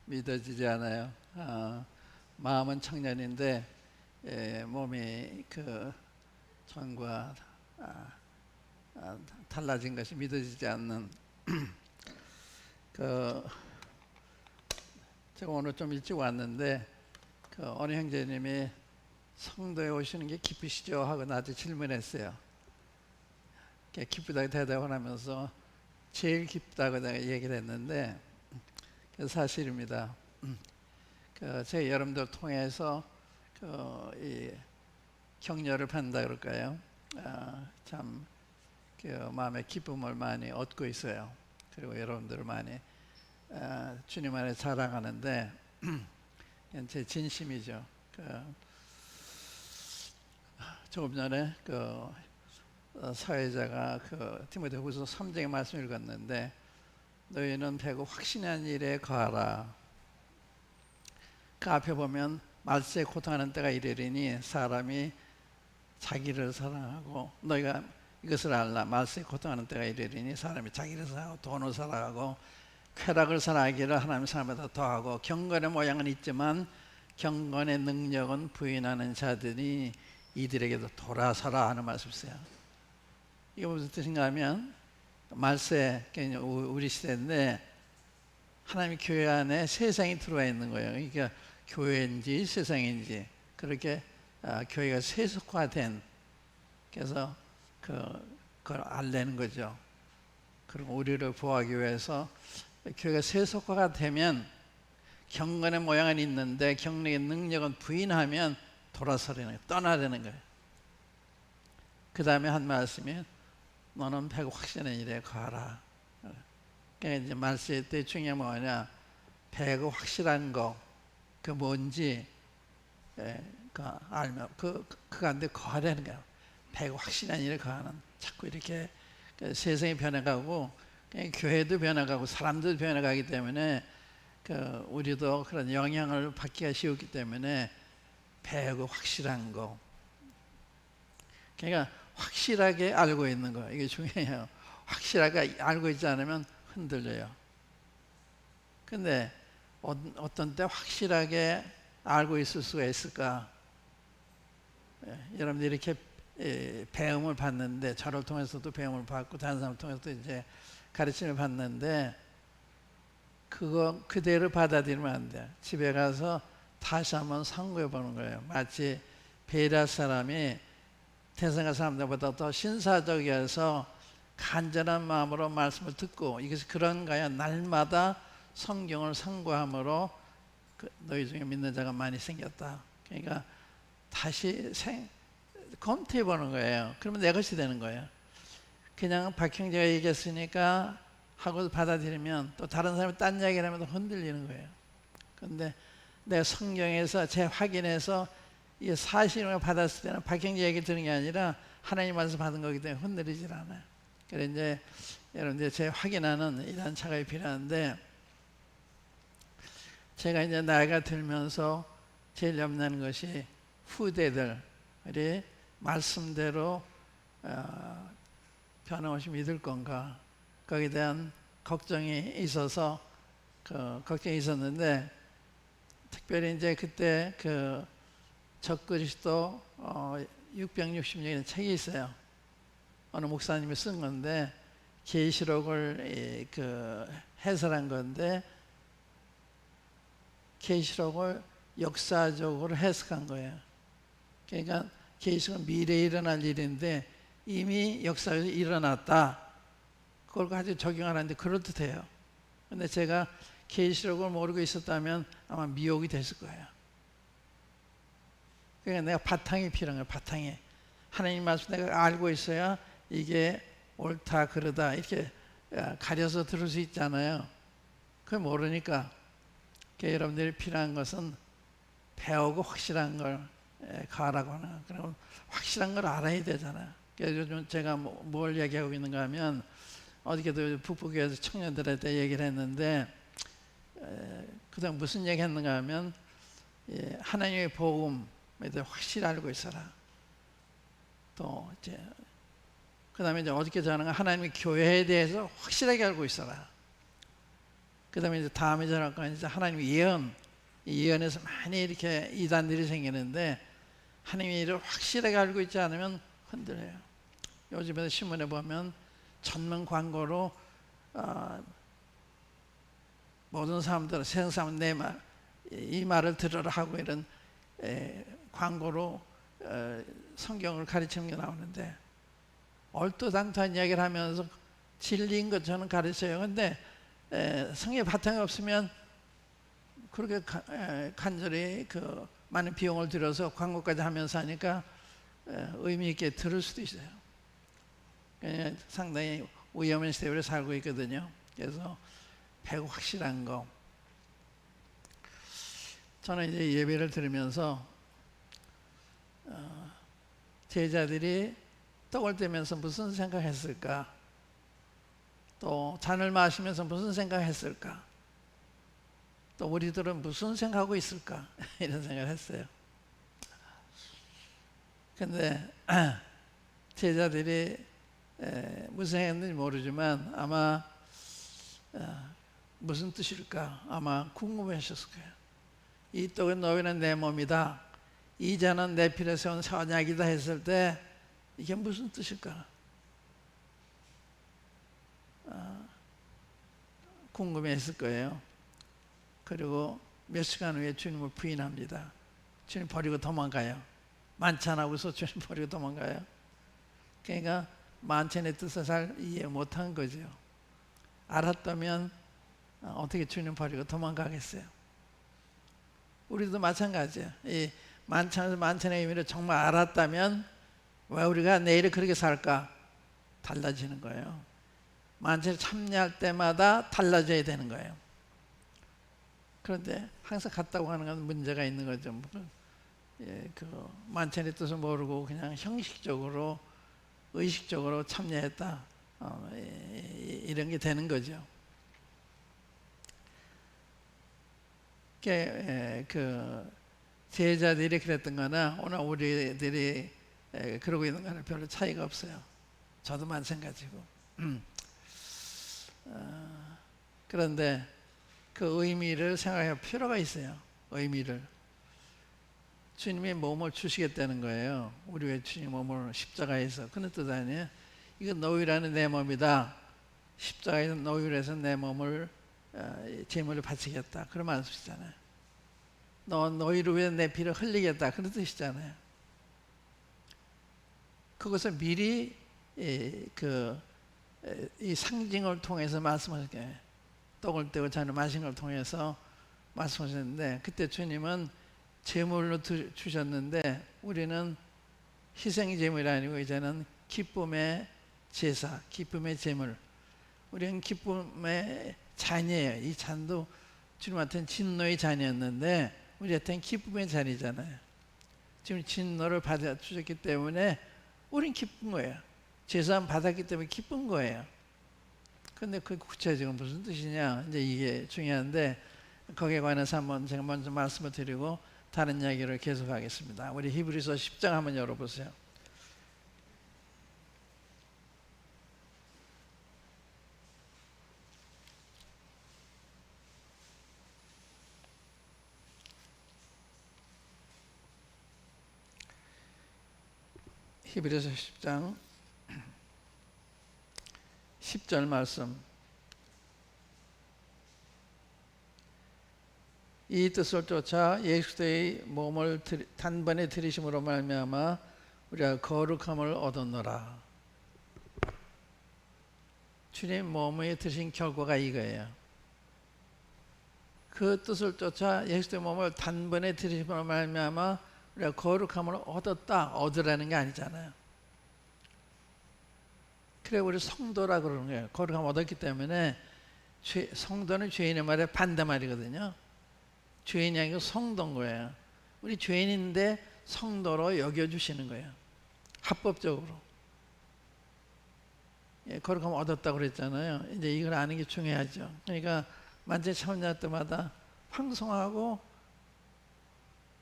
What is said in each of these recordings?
믿어지지 않아요. 마음은 청년인데 몸이 전과 달라진 것이 믿어지지 않는 그 제가 오늘 좀 일찍 왔는데 어느 형제님이 성도에 오시는 게 기쁘시죠? 하고 나한테 질문했어요. 기쁘다고 대답을 하면서 제일 기쁘다고 내가 얘기를 했는데 사실입니다. 제가 여러분들 통해서 이 격려를 받는다 그럴까요? 참 마음의 기쁨을 많이 얻고 있어요. 그리고 여러분들을 많이 주님 안에 자랑하는데 제 진심이죠. 조금 전에 사회자가 디모데후서 3장의 말씀을 읽었는데 너희는 배고 확신한 일에 거하라. 그 앞에 보면 말세에 고통하는 때가 이르리니 사람이 자기를 사랑하고 너희가 이것을 알라. 말세에 고통하는 때가 이르리니 사람이 자기를 사랑하고 돈을 사랑하고 쾌락을 사랑하기를 하나님 사람보다 더하고 경건의 모양은 있지만 경건의 능력은 부인하는 자들이 이들에게도 돌아서라 하는 말씀이세요. 이게 무슨 뜻인가 하면 말세 우리 시대인데 하나님의 교회 안에 세상이 들어와 있는 거예요. 그러니까 교회인지 세상인지 그렇게 교회가 세속화된, 그래서 그걸 알려는 거죠. 그리고 우리를 보호하기 위해서 교회가 세속화가 되면 경건의 모양은 있는데 경건의 능력은 부인하면 돌아서려는 거예요. 떠나려는 거예요. 그 다음에 한 말씀이 너는 배고 확신한 일에 거하라. 그러니까 이제 말씀 때 중요한 뭐냐, 배고 확실한 거, 그 뭔지 알면 그 가운데 거하라는 거예요. 배고 확신한 일에 거하는. 자꾸 이렇게 세상이 변해가고 교회도 변해가고 사람도 변해가기 때문에 우리도 그런 영향을 받기가 쉬웠기 때문에 배고 확실한 거. 그러니까 확실하게 알고 있는 거, 이게 중요해요. 확실하게 알고 있지 않으면 흔들려요. 근데 어떤 때 확실하게 알고 있을 수가 있을까? 여러분들이 이렇게 배움을 받는데, 저를 통해서도 배움을 받고 다른 사람을 통해서도 이제 가르침을 받는데 그거 그대로 받아들이면 안 돼요. 집에 가서 다시 한번 상고해 보는 거예요. 마치 베라 사람이 대성가 사람들보다 더 신사적이어서 간절한 마음으로 말씀을 듣고, 이것이 그런가요? 날마다 성경을 상고함으로 너희 중에 믿는 자가 많이 생겼다. 그러니까 다시 검토해 보는 거예요. 그러면 내 것이 되는 거예요. 그냥 박형제가 얘기했으니까 하고 받아들이면 또 다른 사람이 딴 이야기를 하면 흔들리는 거예요. 그런데 내가 성경에서 재확인해서 이 사실을 받았을 때는 박형제 얘기 들은 게 아니라 하나님 말씀 받은 거기 때문에 흔들리질 않아요. 그래서 이제 여러분들 재확인하는 이런 작업이 필요한데, 제가 이제 나이가 들면서 제일 염려하는 것이 후대들이 말씀대로 변함없이 믿을 건가, 거기에 대한 걱정이 있어서 걱정이 있었는데, 특별히 이제 그때 적그리스도 666이라는 책이 있어요. 어느 목사님이 쓴 건데 계시록을 해설한 건데, 계시록을 역사적으로 해석한 거예요. 그러니까 계시록은 미래에 일어날 일인데 이미 역사에서 일어났다. 그걸 가지고 적용하는데 그럴듯해요. 근데 제가 계시록을 모르고 있었다면 아마 미혹이 됐을 거예요. 그러니까 내가 바탕이 필요한 거예요. 바탕이 하나님 말씀 내가 알고 있어야 이게 옳다 그러다 이렇게 가려서 들을 수 있잖아요. 그걸 모르니까. 여러분들이 필요한 것은 배우고 확실한 걸 가라거나, 그럼 확실한 걸 알아야 되잖아요. 그래서 요즘 제가 뭘 얘기하고 있는가 하면, 어저께도 북부교회에서 청년들한테 얘기를 했는데 그동안 무슨 얘기 했는가 하면 하나님의 복음에 대해 확실히 알고 있어라. 또 이제 그 다음에 이제 어저께 저는 하나님의 교회에 대해서 확실하게 알고 있어라. 그다음에 이제 다음에 전할 건 이제 하나님의 예언. 이 예언에서 많이 이렇게 이단들이 생기는데 하나님의 일을 확실하게 알고 있지 않으면 흔들려요. 요즘에 신문에 보면 전문 광고로 모든 사람들, 세상 사람 내 말, 이 말을 들으라 하고 이런 광고로 성경을 가르치는 게 나오는데 얼토당토한 이야기를 하면서 진리인 것처럼 가르쳐요. 근데 성의 바탕이 없으면 그렇게 간절히 그 많은 비용을 들여서 광고까지 하면서 하니까 의미 있게 들을 수도 있어요. 상당히 위험한 시대에 우리가 살고 있거든요. 그래서 배고 확실한 거. 저는 이제 예배를 들으면서 제자들이 떡을 떼면서 무슨 생각했을까? 또 잔을 마시면서 무슨 생각했을까? 또 우리들은 무슨 생각하고 있을까? 이런 생각을 했어요. 근데 제자들이 무슨 생각했는지 모르지만 아마 무슨 뜻일까? 아마 궁금해하셨을 거예요. 이 떡은 너희는 내 몸이다. 이 잔은 내 피를 세운 선약이다 했을 때 이게 무슨 뜻일까? 궁금해했을 거예요. 그리고 몇 시간 후에 주님을 부인합니다. 주님 버리고 도망가요. 만찬하고서 주님 버리고 도망가요. 그러니까 만찬의 뜻을 잘 이해 못한 거죠. 알았다면 어떻게 주님 버리고 도망가겠어요? 우리도 마찬가지예요. 이 만찬의 의미를 정말 알았다면 왜 우리가 내일 그렇게 살까? 달라지는 거예요. 만찬에 참여할 때마다 달라져야 되는 거예요. 그런데 항상 갔다고 하는 건 문제가 있는 거죠. 그 만찬의 뜻을 모르고 그냥 형식적으로 의식적으로 참여했다. 이런 게 되는 거죠. 그 제자들이 그랬던 거나 오늘 우리들이 그러고 있는 거는 별로 차이가 없어요. 저도 마찬가지고. 그런데 그 의미를 생각할 필요가 있어요. 의미를. 주님이 몸을 주시겠다는 거예요. 우리 왜 주님 몸을 십자가에서. 그런 뜻 아니에요? 이건 너희라는 내 몸이다. 십자가에서 너희를 해서 내 몸을 제물을 바치겠다. 그런 말씀이잖아요. 너희를 위해 내 피를 흘리겠다. 그런 뜻이잖아요. 그것을 미리 이 상징을 통해서 말씀하셨게 떡을 떼고 잔을 마신 걸 통해서 말씀하셨는데 그때 주님은 제물로 주셨는데 우리는 희생 제물이 아니고 이제는 기쁨의 제사, 기쁨의 제물. 우리는 기쁨의 잔이에요. 이 잔도 주님한테는 진노의 잔이었는데 우리한테는 기쁨의 잔이잖아요. 지금 진노를 받아주셨기 때문에 우린 기쁜 거예요. 제사함 받았기 때문에 기쁜 거예요. 근데 그 구체적으로 무슨 뜻이냐? 이제 이게 중요한데 거기에 관해서 한번 제가 먼저 말씀을 드리고 다른 이야기를 계속하겠습니다. 우리 히브리서 10장 한번 열어보세요. 히브리서 10장 10절 말씀. 이 뜻을 쫓아 예수 그리스도의 몸을 단번에 들이심으로 말미암아 우리가 거룩함을 얻었노라. 주님 몸에 들이신 결과가 이거예요. 그 뜻을 쫓아 예수 그리스도의 몸을 단번에 들이심으로 말미암아 우리가 거룩함을 얻었다. 얻으라는 게 아니잖아요. 그래 우리 성도라 그러는 거예요. 거룩함을 얻었기 때문에 성도는 죄인의 말에 반대말이거든요. 죄인이 아니고 성도인 거예요. 우리 죄인인데 성도로 여겨주시는 거예요. 합법적으로. 거룩함을 얻었다고 그랬잖아요. 이제 이걸 아는 게 중요하죠. 그러니까 만찬 참여할 때마다 황송하고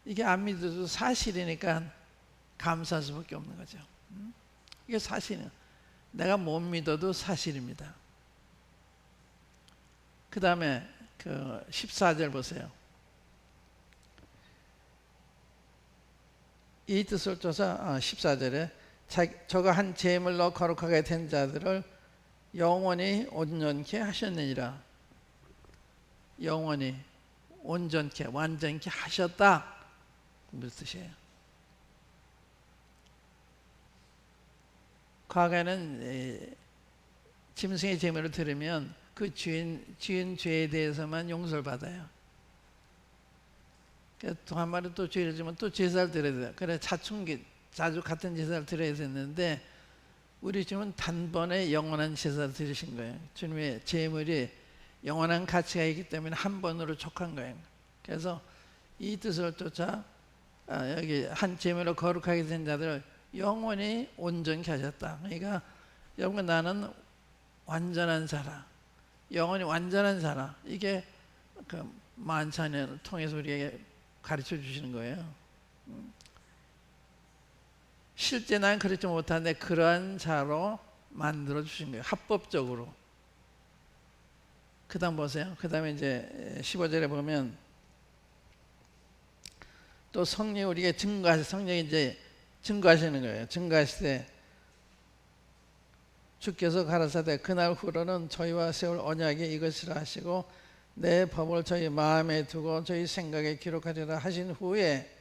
이게 안 믿어도 사실이니까 감사할 수밖에 없는 거죠. 이게 사실이에요. 내가 못 믿어도 사실입니다. 그 다음에 그 14절 보세요. 이 뜻을 쫓아 14절에 저가 한 제물로 거룩하게 된 자들을 영원히 온전케 하셨느니라. 영원히 온전케 완전케 하셨다. 무슨 뜻이에요? 과거에는 짐승의 제물을 드리면 그 주인 죄에 대해서만 용서를 받아요. 또 한 마리 또 죄를 지면 또 제사를 드려야 돼요. 그래 자충기 자주 같은 제사를 드려야 됐는데 우리 주님은 단번에 영원한 제사를 드리신 거예요. 주님의 제물이 영원한 가치가 있기 때문에 한 번으로 족한 거예요. 그래서 이 뜻을 쫓아 여기 한 제물로 거룩하게 된 자들을 영원히 온전케 하셨다. 그러니까 여러분 나는 완전한 자라, 영원히 완전한 자라. 이게 그 만찬을 통해서 우리에게 가르쳐 주시는 거예요. 실제 난 그렇지 못한데 그러한 자로 만들어 주신 거예요. 합법적으로. 그 다음 보세요. 그 다음에 이제 15절에 보면 또 성령이 우리에게 성령이 이제 증거하시는 거예요. 증거하시되 주께서 가라사대 그날 후로는 저희와 세울 언약이 이것이라 하시고 내 법을 저희 마음에 두고 저희 생각에 기록하리라 하신 후에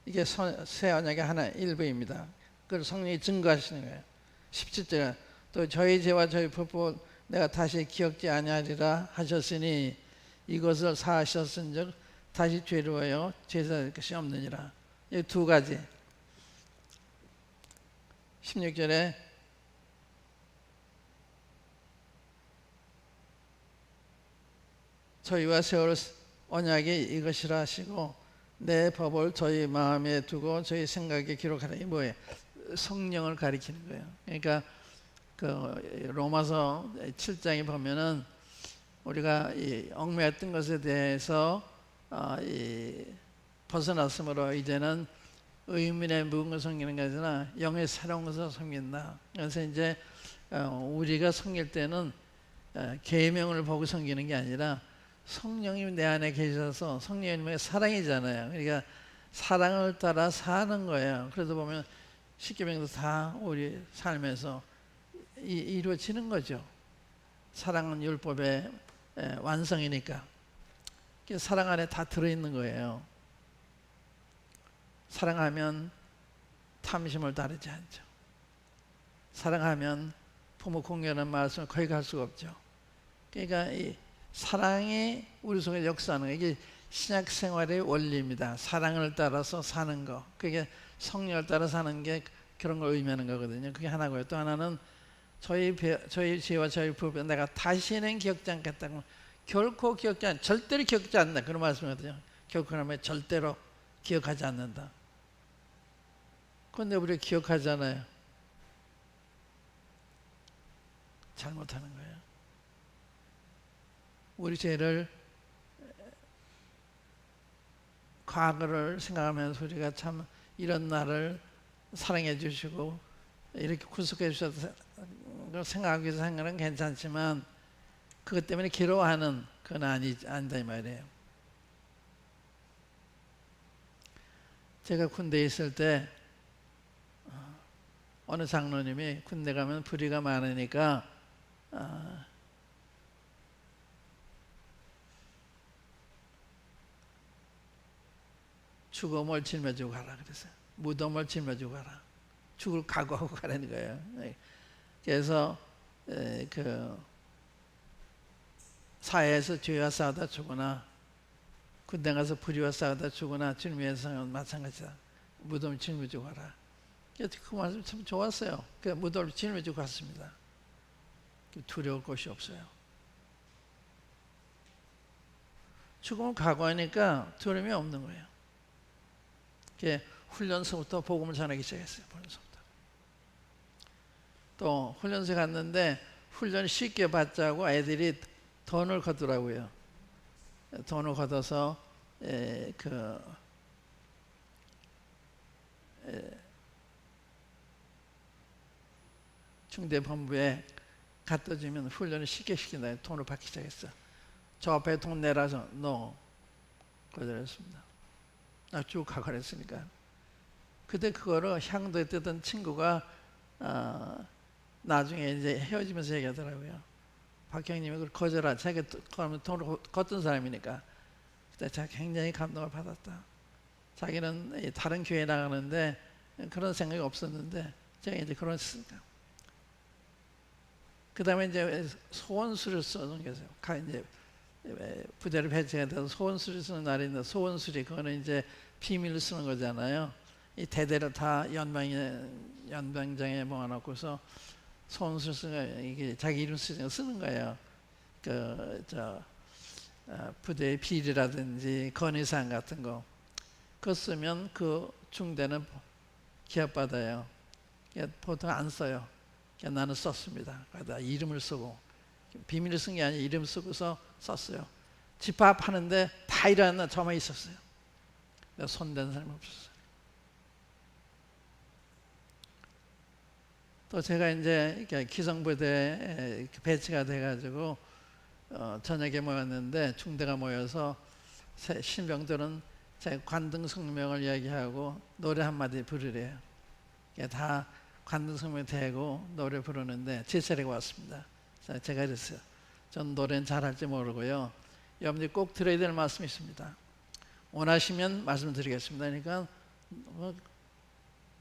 이게 새 언약의 하나 일부입니다. 그걸 성령이 증거하시는 거예요. 17절에 또 저희 죄와 저희 불법을 내가 다시 기억지 아니하리라 하셨으니 이것을 사하셨은즉 다시 죄로하여 제사할 것이 없느니라. 이 두 가지. 16절에 저희와 세울 언약이 이것이라 하시고 내 법을 저희 마음에 두고 저희 생각에 기록하라. 이 뭐예요? 성령을 가리키는 거예요. 그러니까 그 로마서 7장에 보면은 우리가 이 얽매였던 것에 대해서 벗어났으므로 이제는 의문의 묵은 것을 섬기는 게 아니라 영의 새로운 것을 섬긴다. 그래서 이제 우리가 섬길 때는 계명을 보고 섬기는 게 아니라 성령님이 내 안에 계셔서 성령님의 사랑이잖아요. 그러니까 사랑을 따라 사는 거예요. 그래서 보면 십계명도 다 우리 삶에서 이루어지는 거죠. 사랑은 율법의 완성이니까. 사랑 안에 다 들어있는 거예요. 사랑하면 탐심을 따르지 않죠. 사랑하면 부모 공경하는 말씀을 거의 갈 수가 없죠. 그러니까 이 사랑이 우리 속에 역사하는 거, 이게 신약 생활의 원리입니다. 사랑을 따라서 사는 거, 그게 성령을 따라 사는 게 그런 걸 의미하는 거거든요. 그게 하나고요. 또 하나는 저희 죄와 저희 불법 내가 다시는 기억지 않겠다고. 결코 기억지 않, 절대로 기억지 않는다. 그런 말씀이거든요. 결코 그러면 절대로 기억하지 않는다. 그런데 우리가 기억하잖아요. 잘못하는 거예요. 우리 죄를 과거를 생각하면서 우리가 참 이런 나를 사랑해 주시고 이렇게 구속해 주셔서 생각하기 위해서 한 거는 괜찮지만 그것 때문에 괴로워하는 그건 아니다 이 말이에요. 제가 군대에 있을 때 어느 장로님이 군대 가면 불의가 많으니까 죽음을 짊어지고 가라 그랬어요. 무덤을 짊어지고 가라. 죽을 각오하고 가라는 거예요. 그래서 그 사회에서 죄와 싸우다 죽거나 군대 가서 불의와 싸우다 죽거나 주님의 예상은 마찬가지다. 무덤을 짊어지고 가라. 그 말씀 참 좋았어요. 그 무덤을 짊어지고 갔습니다. 두려울 것이 없어요. 죽음을 각오하니까 두려움이 없는 거예요. 훈련소부터 복음을 전하기 시작했어요. 훈련소부터. 또 훈련소에 갔는데 훈련 쉽게 받자고 애들이 돈을 걷더라고요. 돈을 걷어서 중대본부에 갖다 주면 훈련을 쉽게 시킨다. 돈을 받기 시작했어. 저 앞에 돈 내라서 너 거절했습니다. 나 쭉 가 그랬으니까. 그때 그거를 향도에 뜨던 친구가 나중에 이제 헤어지면서 얘기하더라고요. 박형님이 그걸 거절하, 자기가 그러면 돈을 걷던 사람이니까. 그때 제가 굉장히 감동을 받았다. 자기는 다른 교회에 나가는데 그런 생각이 없었는데 제가 이제 그런 했으니까. 그 다음에 이제 소원수를 쓰는 게 있어요. 이제 부대를 배치가 돼서 소원수를 쓰는 날이 있는데, 소원수리 그거는 이제 비밀을 쓰는 거잖아요. 이 대대로 다 연방장에 모아놓고서 소원수를 쓰는, 이게 자기 이름 쓰는 거예요. 부대의 비리라든지 건의사항 같은 거 그거 쓰면 그 중대는 기합받아요. 보통 안 써요. 나는 썼습니다. 거기다 이름을 쓰고, 비밀을 쓴 게 아니라 이름 쓰고서 썼어요. 집합하는데 다 일어났나 저만 있었어요. 손댄 사람이 없었어요. 또 제가 이제 기성부대에 배치가 돼가지고 저녁에 모였는데 중대가 모여서 신병들은 제 관등성명을 이야기하고 노래 한마디 부르래요. 다 관등성명 대고 노래 부르는데 제 차례가 왔습니다. 제가 그랬어요. 전 노래는 잘할지 모르고요. 여러분들이 꼭 들어야 될 말씀이 있습니다. 원하시면 말씀드리겠습니다. 그러니까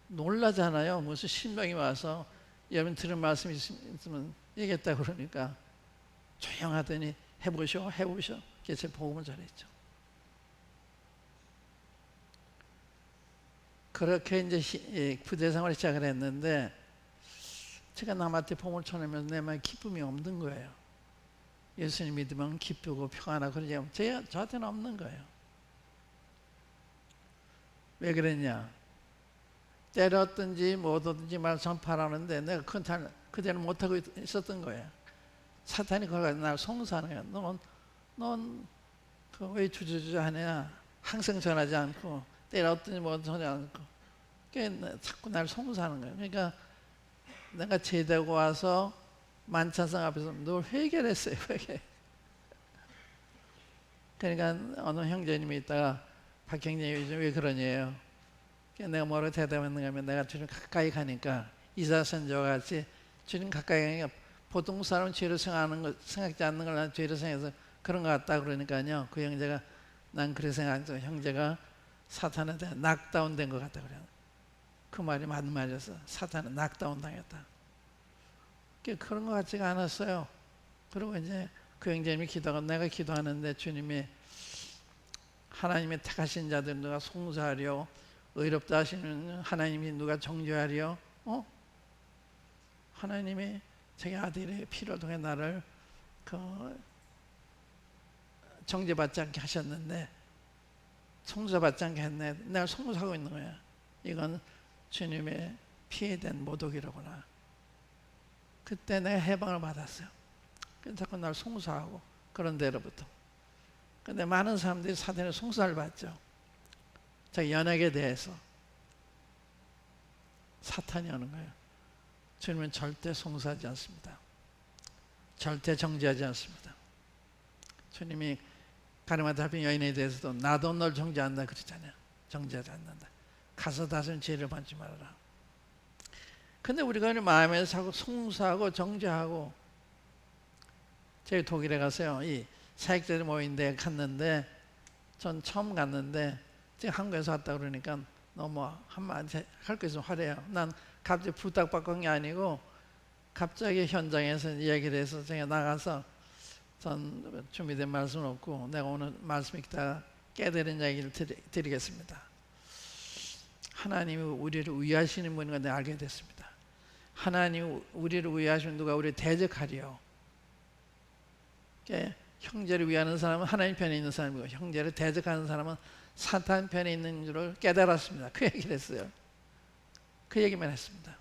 놀라잖아요. 무슨 신병이 와서 여러분 들은 말씀이 있으면 얘기했다 그러니까 조용하더니 해보셔. 제 복음을 전했죠. 그렇게 이제 부대 생활을 시작을 했는데 제가 남한테 복음을 전하면서 내 마음에 기쁨이 없는 거예요. 예수님 믿으면 기쁘고 평안하고 그러지 저한테는 없는 거예요. 왜 그랬냐? 때렸든지 못 얻든지 말 전파하는데 내가 그대로 못하고 있었던 거예요. 사탄이 그걸 가지고 날 송사하는 거야. 넌 왜 주저주저하냐? 항상 전하지 않고 때렸든지 못 전하지 않고 자꾸 날 송사하는 거예요. 그러니까 내가 제대하고 와서 만찬상 앞에서 늘 회개를 했어요. 회개. 그러니까 어느 형제님이 있다가 박형제님 요즘 왜 그러냐요. 내가 뭐라고 대답했는가 하면 내가 주님 가까이 가니까 이사선저와 같이 주님 가까이 가니까 보통 사람은 죄를 생각지 않는 걸 난 죄를 생각해서 그런 것 같다 그러니까요. 그 형제가 난 그렇게 생각해서 형제가 사탄한테 낙다운 된 것 같다 그래요. 그 말이 맞는 말이었어. 사탄은 낙다운 당했다. 그런 것 같지가 않았어요. 그리고 이제 그 형제님이 기도하고 내가 기도하는데 주님이 하나님의 택하신 자들 누가 송사하려 의롭다 하시는 하나님이 누가 정죄하려 하나님이 자기 아들의 피로 통해 나를 정죄받지 않게 하셨는데 송사받지 않게 했네. 내가 송사하고 있는 거야. 이건 주님의 피에 대한 모독이라구나. 그때 내가 해방을 받았어요. 그래서 자꾸 날 송사하고 그런 데로부터. 근데 많은 사람들이 사탄의 송사를 받죠. 자기 연약에 대해서 사탄이 하는 거예요. 주님은 절대 송사하지 않습니다. 절대 정죄하지 않습니다. 주님이 가늠하다 잡힌 여인에 대해서도 나도 널 정죄한다 그러잖아요. 정죄하지 않는다. 가서 다시는 죄를 받지 말아라. 근데 우리가 마음에서 자꾸 송사하고 정죄하고. 저희 독일에 가서요. 이 사역자들 모인 데 갔는데 전 처음 갔는데 제가 한국에서 왔다 그러니까 너무 한마디 할 거 있으면 하래요. 난 갑자기 부탁받고 한 게 아니고 갑자기 현장에서 이야기를 해서 제가 나가서 전 준비된 말씀은 없고 내가 오늘 말씀 읽다가 깨달은 이야기를 드리겠습니다. 하나님이 우리를 위하시는 분인 걸 내가 알게 됐습니다. 하나님이 우리를 위하시면 누가 우리를 대적하리요. 형제를 위하는 사람은 하나님 편에 있는 사람이고 형제를 대적하는 사람은 사탄 편에 있는 줄을 깨달았습니다. 그 얘기를 했어요. 그 얘기만 했습니다.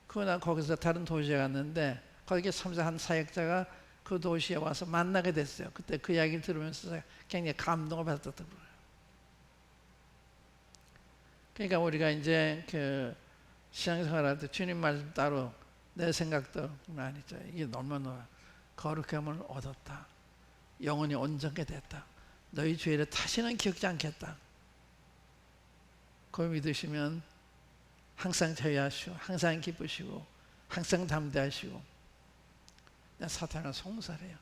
그날 거기서 다른 도시에 갔는데 거기에 참석한 사역자가 그 도시에 와서 만나게 됐어요. 그때 그 이야기를 들으면서 굉장히 감동을 받았다고 그래요. 그러니까 우리가 이제 그 신앙생활할 때 주님 말씀 따로 내 생각도 아니죠. 이게 얼마나 거룩함을 얻었다. 영원히 온전케 됐다. 너희 죄를 다시는 기억지 않겠다. 그걸 믿으시면 항상 자유하시고 항상 기쁘시고 항상 담대하시고 사탄을 송살해요.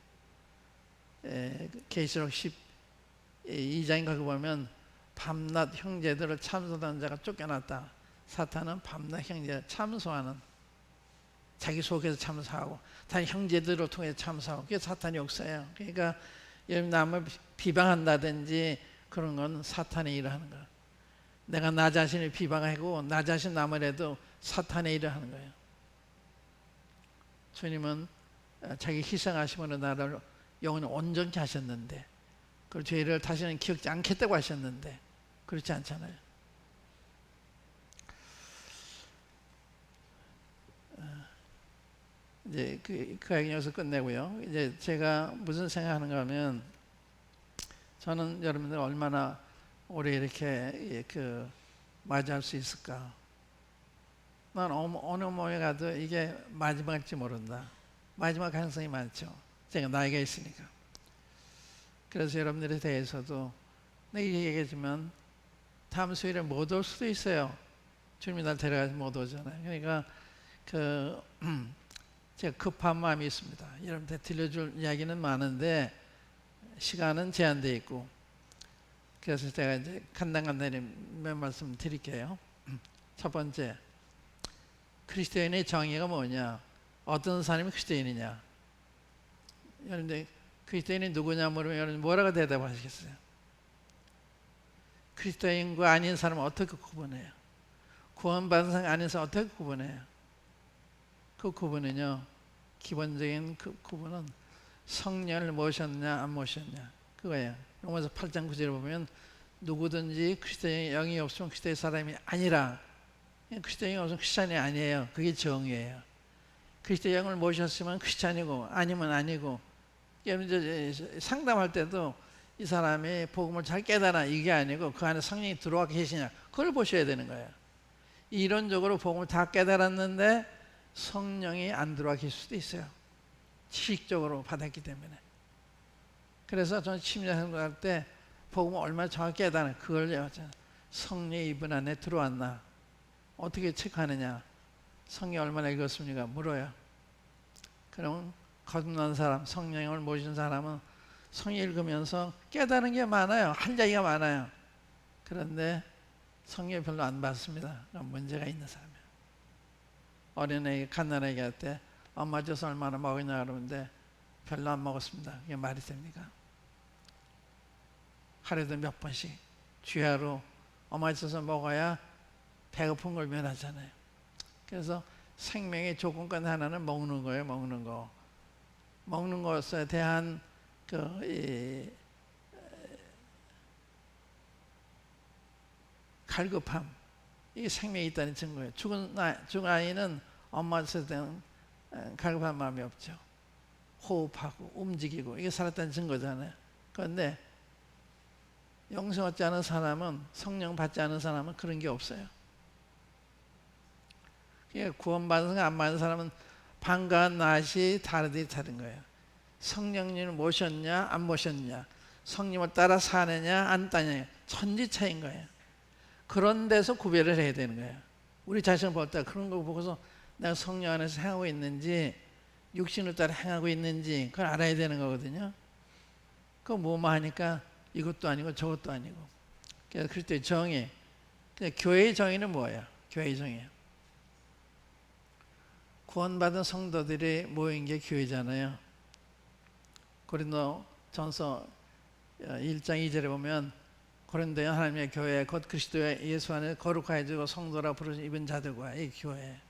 계시록 12장에 가고 보면 밤낮 형제들을 참소하는 자가 쫓겨났다. 사탄은 밤낮 형제 참소하는, 자기 속에서 참소하고 다른 형제들을 통해서 참소하고, 그게 사탄의 역사예요. 그러니까 여러분 남을 비방한다든지 그런 건 사탄의 일을 하는 거예요. 내가 나 자신을 비방하고 나 자신 남을 해도 사탄의 일을 하는 거예요. 주님은 자기 희생하심으로 나를 영원히 온전케 하셨는데, 그 죄를 다시는 기억지 않겠다고 하셨는데 그렇지 않잖아요. 이제 그 얘기 여기서 끝내고요. 이제 제가 무슨 생각하는가 하면, 저는 여러분들 얼마나 오래 이렇게 맞이할 수 있을까? 난 어느 모임에 가도 이게 마지막일지 모른다. 마지막 가능성이 많죠. 제가 나이가 있으니까. 그래서 여러분들에 대해서도 내가 얘기하지만 다음 수요일에 못 올 수도 있어요. 주님이 날 데려가서 못 오잖아요. 그러니까 제가 급한 마음이 있습니다. 여러분한테 들려줄 이야기는 많은데 시간은 제한되어 있고, 그래서 제가 이제 간단히 몇 말씀 드릴게요. 첫 번째, 그리스도인의 정의가 뭐냐? 어떤 사람이 그리스도인이냐? 여러분들 그리스도인이 누구냐 물으면 여러분 뭐라고 대답하시겠어요? 그리스도인과 아닌 사람은 어떻게 구분해요? 구원받은 사람 아닌 사람 어떻게 구분해요? 그 구분은요, 기본적인 그 구분은 성령을 모셨냐 안 모셨냐 그거예요. 로마서 8장 9절에 보면 누구든지 그리스도의 영이 없으면 그리스도의 사람이 아니라, 그리스도의 영이 없으면 크리스찬이 아니에요. 그게 정의예요. 그리스도의 영을 모셨으면 크리스찬이고 아니면 아니고. 이제 상담할 때도 이 사람이 복음을 잘 깨달아 이게 아니고 그 안에 성령이 들어와 계시냐 그걸 보셔야 되는 거예요. 이론적으로 복음을 다 깨달았는데 성령이 안 들어와 계실 수도 있어요. 지식적으로 받았기 때문에. 그래서 저는 침례생활할 때 복음을 얼마나 정확히 깨달아 그걸 여쭤요. 성령이 이분 안에 들어왔나? 어떻게 체크하느냐? 성경 얼마나 읽었습니까? 물어요. 그럼 거듭난 사람, 성령을 모신 사람은 성경 읽으면서 깨달은 게 많아요. 할 얘기가 많아요. 그런데 성경 별로 안 받습니다. 문제가 있는 사람이에요. 어린애가 갓난아기 할 때 엄마 젖을 얼마나 먹었냐 그러는데 별로 안 먹었습니다. 이게 말이 됩니까? 하루에도 몇 번씩 주야로 엄마 젖을 먹어야 배고픈 걸 면하잖아요. 그래서 생명의 조건권 하나는 먹는 거예요. 먹는 거. 먹는 것에 대한 갈급함, 이게 생명이 있다는 증거예요. 죽은 아이는 엄마한테 대한 갈급한 마음이 없죠. 호흡하고 움직이고 이게 살았다는 증거잖아요. 그런데 영생 얻지 않은 사람은, 성령 받지 않은 사람은 그런 게 없어요. 구원받은 안 받은 사람은 밤과 낮이 다른 거예요. 성령님을 모셨냐 안 모셨냐, 성령을 따라 사느냐 안 따느냐, 천지 차이인 거예요. 그런 데서 구별을 해야 되는 거예요. 우리 자신을 볼 때 그런 거 보고서 내가 성령 안에서 행하고 있는지 육신을 따라 행하고 있는지 그걸 알아야 되는 거거든요. 그거 뭐만 하니까 이것도 아니고 저것도 아니고. 그래서 그리스도의 정의, 교회의 정의는 뭐예요? 교회의 정의예요. 구원받은 성도들이 모인 게 교회잖아요. 고린도전서 1장 2절에 보면 고린도에 하나님의 교회 곧 그리스도의 예수 안에 거룩하여 주고 성도라 부르신 입은 자들과 이 교회,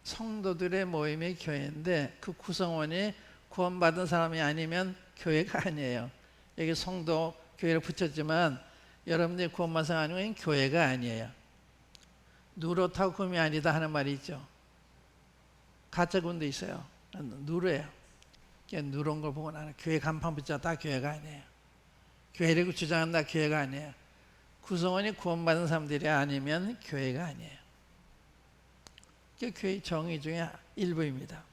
성도들의 모임이 교회인데 그 구성원이 구원받은 사람이 아니면 교회가 아니에요. 여기 성도 교회를 붙였지만 여러분들이 구원받은 사람 아니면 교회가 아니에요. 누렇다고 금이 아니다 하는 말이 있죠. 가짜 군도 있어요. 누르예요. 누런 걸 보고 나는 교회 간판 붙였다 교회가 아니에요. 교회라고 주장한다 교회가 아니에요. 구성원이 구원받은 사람들이 아니면 교회가 아니에요. 그게 교회 정의 중에 일부입니다.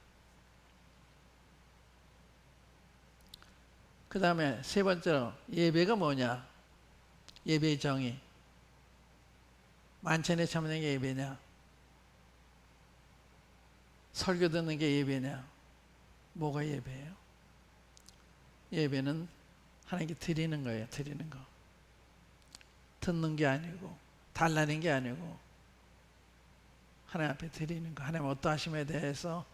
그 다음에 세 번째로 예배가 뭐냐? 예배의 정의. 만찬에 참여하는 게 예배냐? 설교 듣는 게 예배냐? 뭐가 예배예요? 예배는 하나님께 드리는 거예요. 드리는 거. 듣는 게 아니고 달라는 게 아니고 하나님 앞에 드리는 거. 하나님 어떠하심에 대해서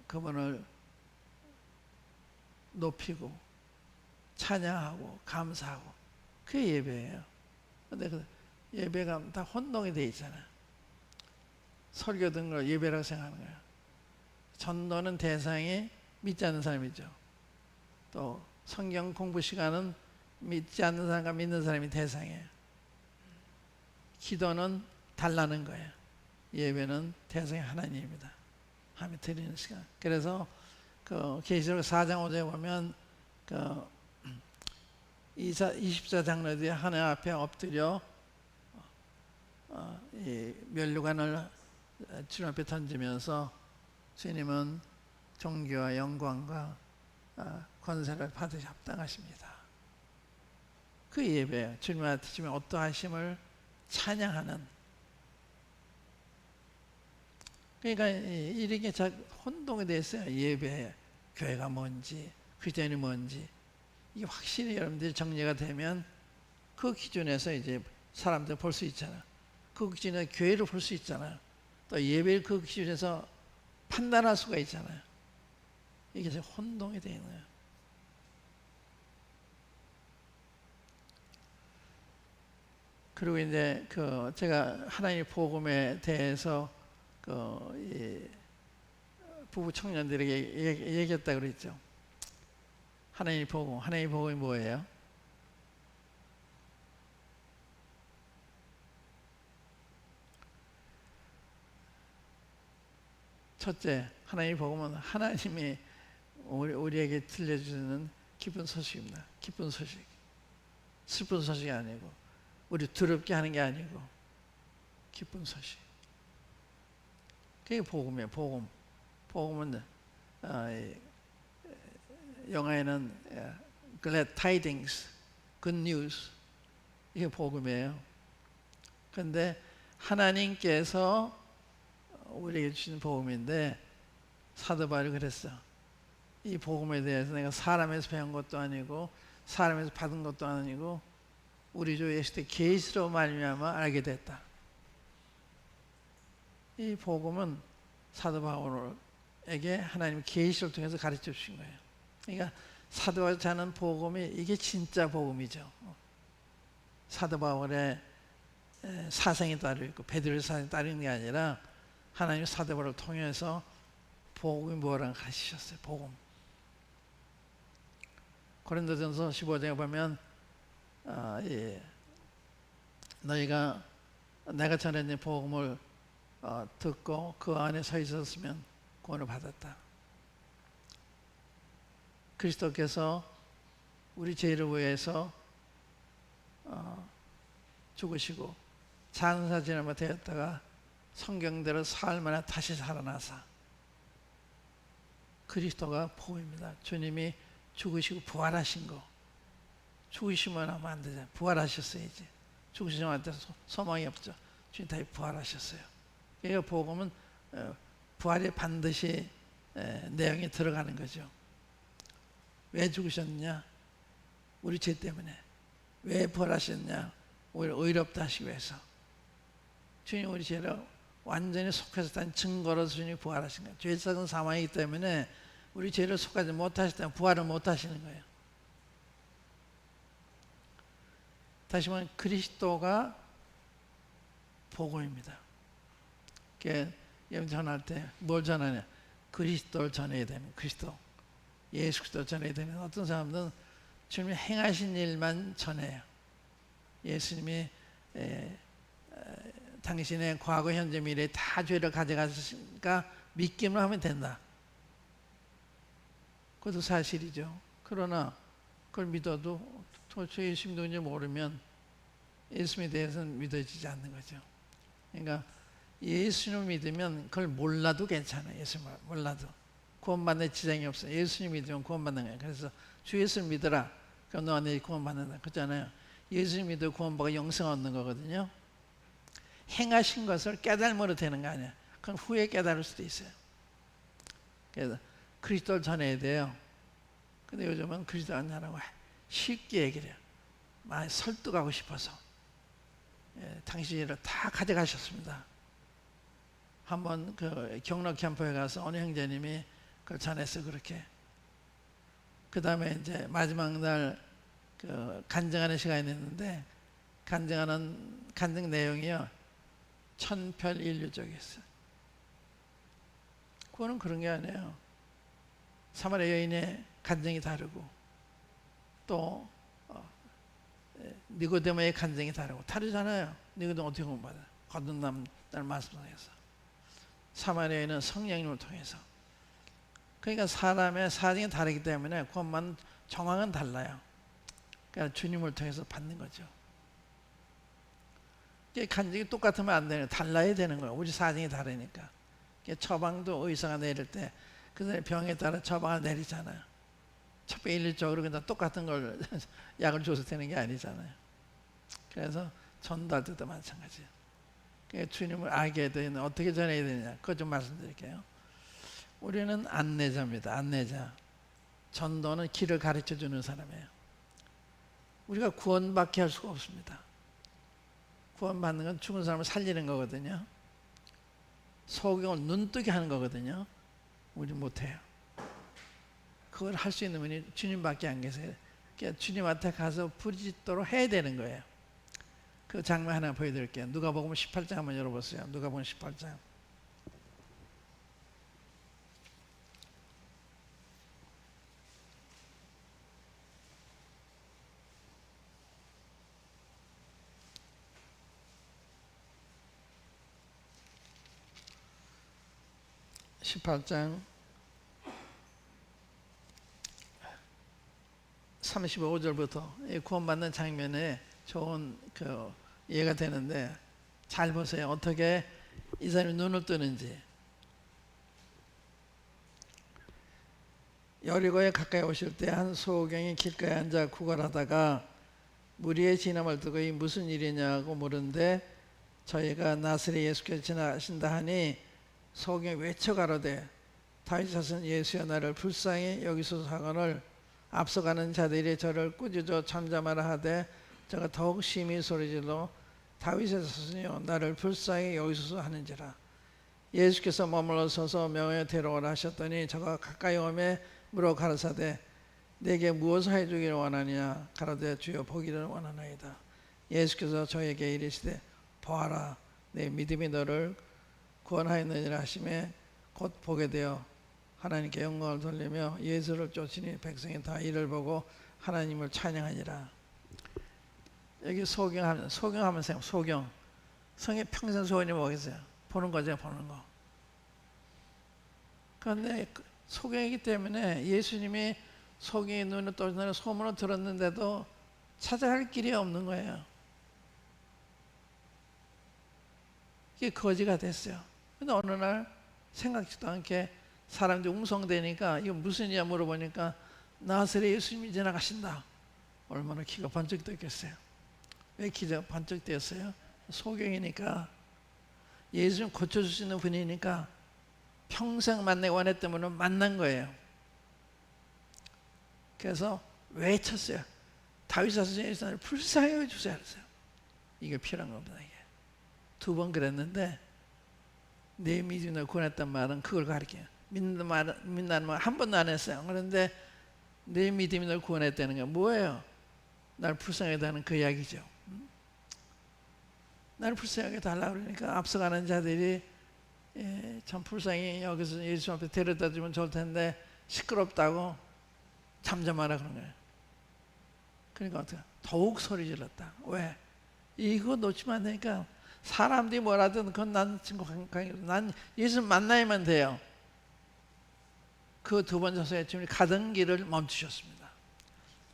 그분을 높이고 찬양하고 감사하고 그게 예배예요. 근데 그 예배가 다 혼동이 돼 있잖아요. 설교 듣는 걸 예배라고 생각하는 거예요. 전도는 대상이 믿지 않는 사람이죠. 또 성경 공부 시간은 믿지 않는 사람과 믿는 사람이 대상이에요. 기도는 달라는 거예요. 예배는 대상이 하나님입니다. 하나님 드리는 시간. 그래서 그 계시록 4장 5절에 보면 그 24장로들이 하나님 앞에 엎드려 이 면류관을 주님 앞에 던지면서 주님은 존귀와 영광과 권세를 받으시 합당하십니다. 그 예배예요. 주님한테 주님 어떠하심을 찬양하는. 그러니까 이렇게 혼동이 됐어요. 예배, 교회가 뭔지, 그리스도인이 뭔지. 이게 확실히 여러분들이 정리가 되면 그 기준에서 이제 사람들 볼 수 있잖아요. 그 기준에서 교회를 볼 수 있잖아요. 또 예배를 그 기준에서 판단할 수가 있잖아요. 이게 지금 혼동이 되어 있는 거예요. 그리고 이제 그 제가 하나님의 복음에 대해서 이 부부 청년들에게 얘기했다 그랬죠. 하나님의 복음, 하나님의 복음이 뭐예요? 첫째, 하나님의 복음은 하나님이 우리에게 들려주는 기쁜 소식입니다. 기쁜 소식. 슬픈 소식이 아니고 우리 두렵게 하는 게 아니고 기쁜 소식. 그게 복음이에요. 복음. 복음은 영어에는 glad tidings, good news. 이게 복음이에요. 그런데 하나님께서 우리에게 주신 복음인데 사도 바울이 그랬어. 이 복음에 대해서 내가 사람에서 배운 것도 아니고 사람에서 받은 것도 아니고 우리 주 예수 의 계시로 말미암아 알게 됐다. 이 복음은 사도 바울에게 하나님 계시를 통해서 가르쳐 주신 거예요. 그러니까 사도 바울이 자는 복음이 이게 진짜 복음이죠. 사도 바울의 사상이 따로 있고 베드로의 사상이 따로 있는 게 아니라 하나님이 사도 바울을 통해서 복음이 뭐라고 가르치셨어요. 복음. 고린도전서 15장에 보면 너희가 내가 전했는 복음을 듣고 그 안에 서 있었으면 구원을 받았다. 그리스도께서 우리 죄를 위해서 죽으시고 장사지나마 되었다가 성경대로 사흘 만에 다시 살아나사. 그리스도가 복음입니다. 주님이 죽으시고 부활하신 거. 죽으시면 하면 안 되잖아요. 부활하셨어야지. 죽으시면 안 돼서 소망이 없죠. 주님 다시 부활하셨어요. 그러니까 복음은 부활에 반드시 내용이 들어가는 거죠. 왜 죽으셨느냐? 우리 죄 때문에. 왜 부활하셨냐? 오히려 의롭다 하시기 위해서. 주님 우리 죄를 완전히 속하셨다는 증거로 주님이 부활하신 거예요. 죄sak은 사망이기 때문에 우리 죄를 속하지 못하셨다면 부활을 못하시는 거예요. 다시 말하면 그리스도가 복음입니다. 여러분 전할 때 뭘 전하냐? 그리스도를 전해야 되는 그리스도. 예수 그리스도를 전해야 되는 어떤 사람들은 주님이 행하신 일만 전해요. 예수님이 당신의 과거, 현재, 미래 다 죄를 가져갔으니까 믿기만 하면 된다. 그것도 사실이죠. 그러나 그걸 믿어도 도대체 예수 믿는지 모르면 예수님에 대해서는 믿어지지 않는 거죠. 그러니까 예수님을 믿으면 그걸 몰라도 괜찮아요. 예수님을 몰라도. 구원받는 지장이 없어. 예수님 믿으면 구원받는 거예요. 그래서 주 예수를 믿어라. 그럼 너와 내 구원받는다. 그렇잖아요. 예수님 믿어 구원받고 영생 얻는 거거든요. 행하신 것을 깨달음으로 되는 거 아니야. 그건 후에 깨달을 수도 있어요. 그래서 그리스도를 전해야 돼요. 근데 요즘은 그리스도 안 전하고 쉽게 얘기를 해요. 많이 설득하고 싶어서. 당신이 다 가져가셨습니다. 한번 그 경로 캠프에 가서 어느 형제님이 그걸 전해서 그렇게. 그 다음에 이제 마지막 날 그 간증하는 시간이 있는데 간증 내용이요. 천편일률적이었어요. 그거는 그런 게 아니에요. 사마리아 여인의 간증이 다르고 또 니고데모의 간증이 다르잖아요. 니고데모 어떻게 공부받아요? 거듭난 말씀상에서. 사마리아 여인은 성령님을 통해서. 그러니까 사람의 사정이 다르기 때문에 구원만 정황은 달라요. 그러니까 주님을 통해서 받는 거죠. 간증이 똑같으면 안 되는, 달라야 되는 거예요. 우리 사정이 다르니까. 처방도 의사가 내릴 때 그 병에 따라 처방을 내리잖아요. 첩배일률적으로 그냥 똑같은 걸 약을 줘서 되는 게 아니잖아요. 그래서 전도할 때도 마찬가지예요. 그러니까 주님을 알게 되는 어떻게 전해야 되느냐, 그것 좀 말씀드릴게요. 우리는 안내자입니다. 안내자. 전도는 길을 가르쳐 주는 사람이에요. 우리가 구원받게 할 수가 없습니다. 구원받는 건 죽은 사람을 살리는 거거든요. 소경을 눈뜨게 하는 거거든요. 우리 못해요. 그걸 할 수 있는 분이 주님밖에 안 계세요. 그러니까 주님한테 가서 부르짖도록 해야 되는 거예요. 그 장면 하나 보여드릴게요. 누가복음 18장 한번 열어보세요. 누가복음 18장. (18장) 35절부터 구원받는 장면에 좋은 그 이해가 되는데 잘 보세요. 어떻게 이 사람이 눈을 뜨는지. 여리고에 가까이 오실 때 한 소경이 길가에 앉아 구걸하다가 무리의 진함을 두고 이 무슨 일이냐고 물은데 저희가 나사렛 예수께서 지나가신다 하니 소경이 외쳐 가로되 다윗 자손 예수여 나를 불쌍히 여기소서 하거늘 앞서가는 자들이 저를 꾸짖어 잠잠하라 하되 저가 더욱 심히 소리질러 다윗의 자손이여 나를 불쌍히 여기소서 하는지라. 예수께서 머물러 서서 명하여 데려오라 하셨더니 저가 가까이 오매 물어 가라사대 내게 무엇을 해주기를 원하느냐 가로되 주여 보기를 원하나이다. 예수께서 저에게 이르시되 보아라 내 믿음이 너를 구원하였느니라 하시매 곧 보게 되어 하나님께 영광을 돌리며 예수를 쫓으니 백성이 다 이를 보고 하나님을 찬양하니라. 여기 소경하면 소경. 성의 평생 소원이 뭐겠어요? 보는 거죠, 보는 거. 그런데 소경이기 때문에 예수님이 소경의 눈을 떠준다는 소문을 들었는데도 찾아갈 길이 없는 거예요. 이게 거지가 됐어요. 근데 어느 날 생각지도 않게 사람들이 웅성대니까 이거 무슨 일이야 물어보니까 나사렛 예수님이 지나가신다. 얼마나 키가 번쩍 뛰었겠어요. 왜 키가 번쩍 뛰었어요? 소경이니까 예수님 고쳐줄 수 있는 분이니까 평생 만나기 원했던 분을 만난 거예요. 그래서 외쳤어요. 다윗 자손 예수님을 불쌍히 여겨주세요 했어요. 이게 필요한 겁니다. 이게. 2번 그랬는데 내 믿음이 널 구원했단 말은 그걸 가리켜요. 믿는다는 말 한 번도 안 했어요. 그런데 내 믿음이 널 구원했다는 게 뭐예요? 날 불쌍하게 하는 그 이야기죠. 나를 불쌍하게 달라고 그러니까 앞서가는 자들이 참 불쌍히 여기서 예수 앞에 데려다 주면 좋을 텐데 시끄럽다고 잠잠하라 그런 거예요. 그러니까 어떻게 더욱 소리 질렀다. 왜? 이거 놓치면 안 되니까 사람들이 뭐라든 그건 난 예수 만나야만 돼요. 그 2번 자서에 주님이 가던 길을 멈추셨습니다.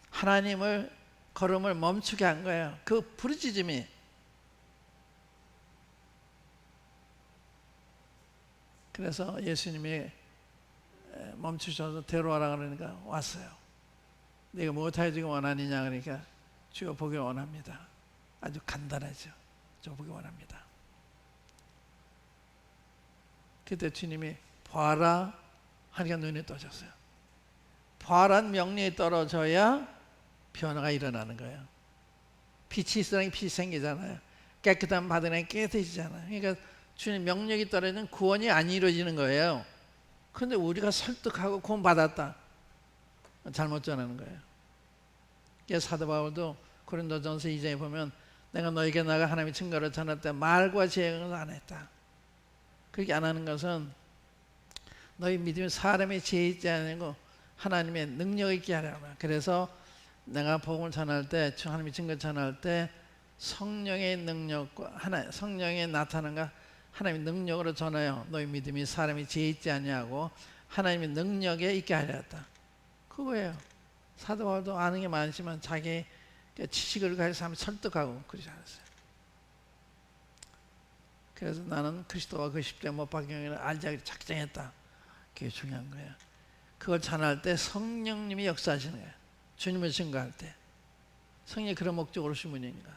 하나님을 걸음을 멈추게 한 거예요. 그 부르짖음이. 그래서 예수님이 멈추셔서 데려와라 그러니까 왔어요. 내가 무엇하여 지금 원하느냐 그러니까 주여 보기 원합니다. 아주 간단하죠. 저 보기 원합니다. 그때 주님이 봐라 하니까 눈이 떠졌어요. 봐란 명령이 떨어져야 변화가 일어나는 거예요. 빛이 있으니 빛이 생기잖아요. 깨끗한 바다는 깨끗해지잖아요. 그러니까 주님 명령이 떨어지면 구원이 안 이루어지는 거예요. 그런데 우리가 설득하고 구원 받았다. 잘못 전하는 거예요. 그래서 사도 바울도 고린도전서 2장에 보면 내가 너에게 나가 하나님의 증거를 전할 때 말과 제형을 안 했다. 그렇게 안 하는 것은 너희 믿음이 사람의 지혜 있지 아니고 하나님의 능력 있게 하려고. 그래서 내가 복음을 전할 때, 하나님의 증거 전할 때 성령의 능력과 성령의 나타남과 하나님의 능력으로 전해요. 너희 믿음이 사람의 지혜 있지 아니하고 하나님의 능력에 있게 하려 했다. 그거예요. 사도 바울도 아는 게 많지만 자기 지식을 가지고 사람 설득하고 그러지 않았어요. 그래서 나는 그리스도와 그 십자가 못 박형을 알자기를 작정했다. 그게 중요한 거예요. 그걸 전할 때 성령님이 역사하시는 거예요. 주님을 증거할 때 성령이 그런 목적으로 오신 분이니까.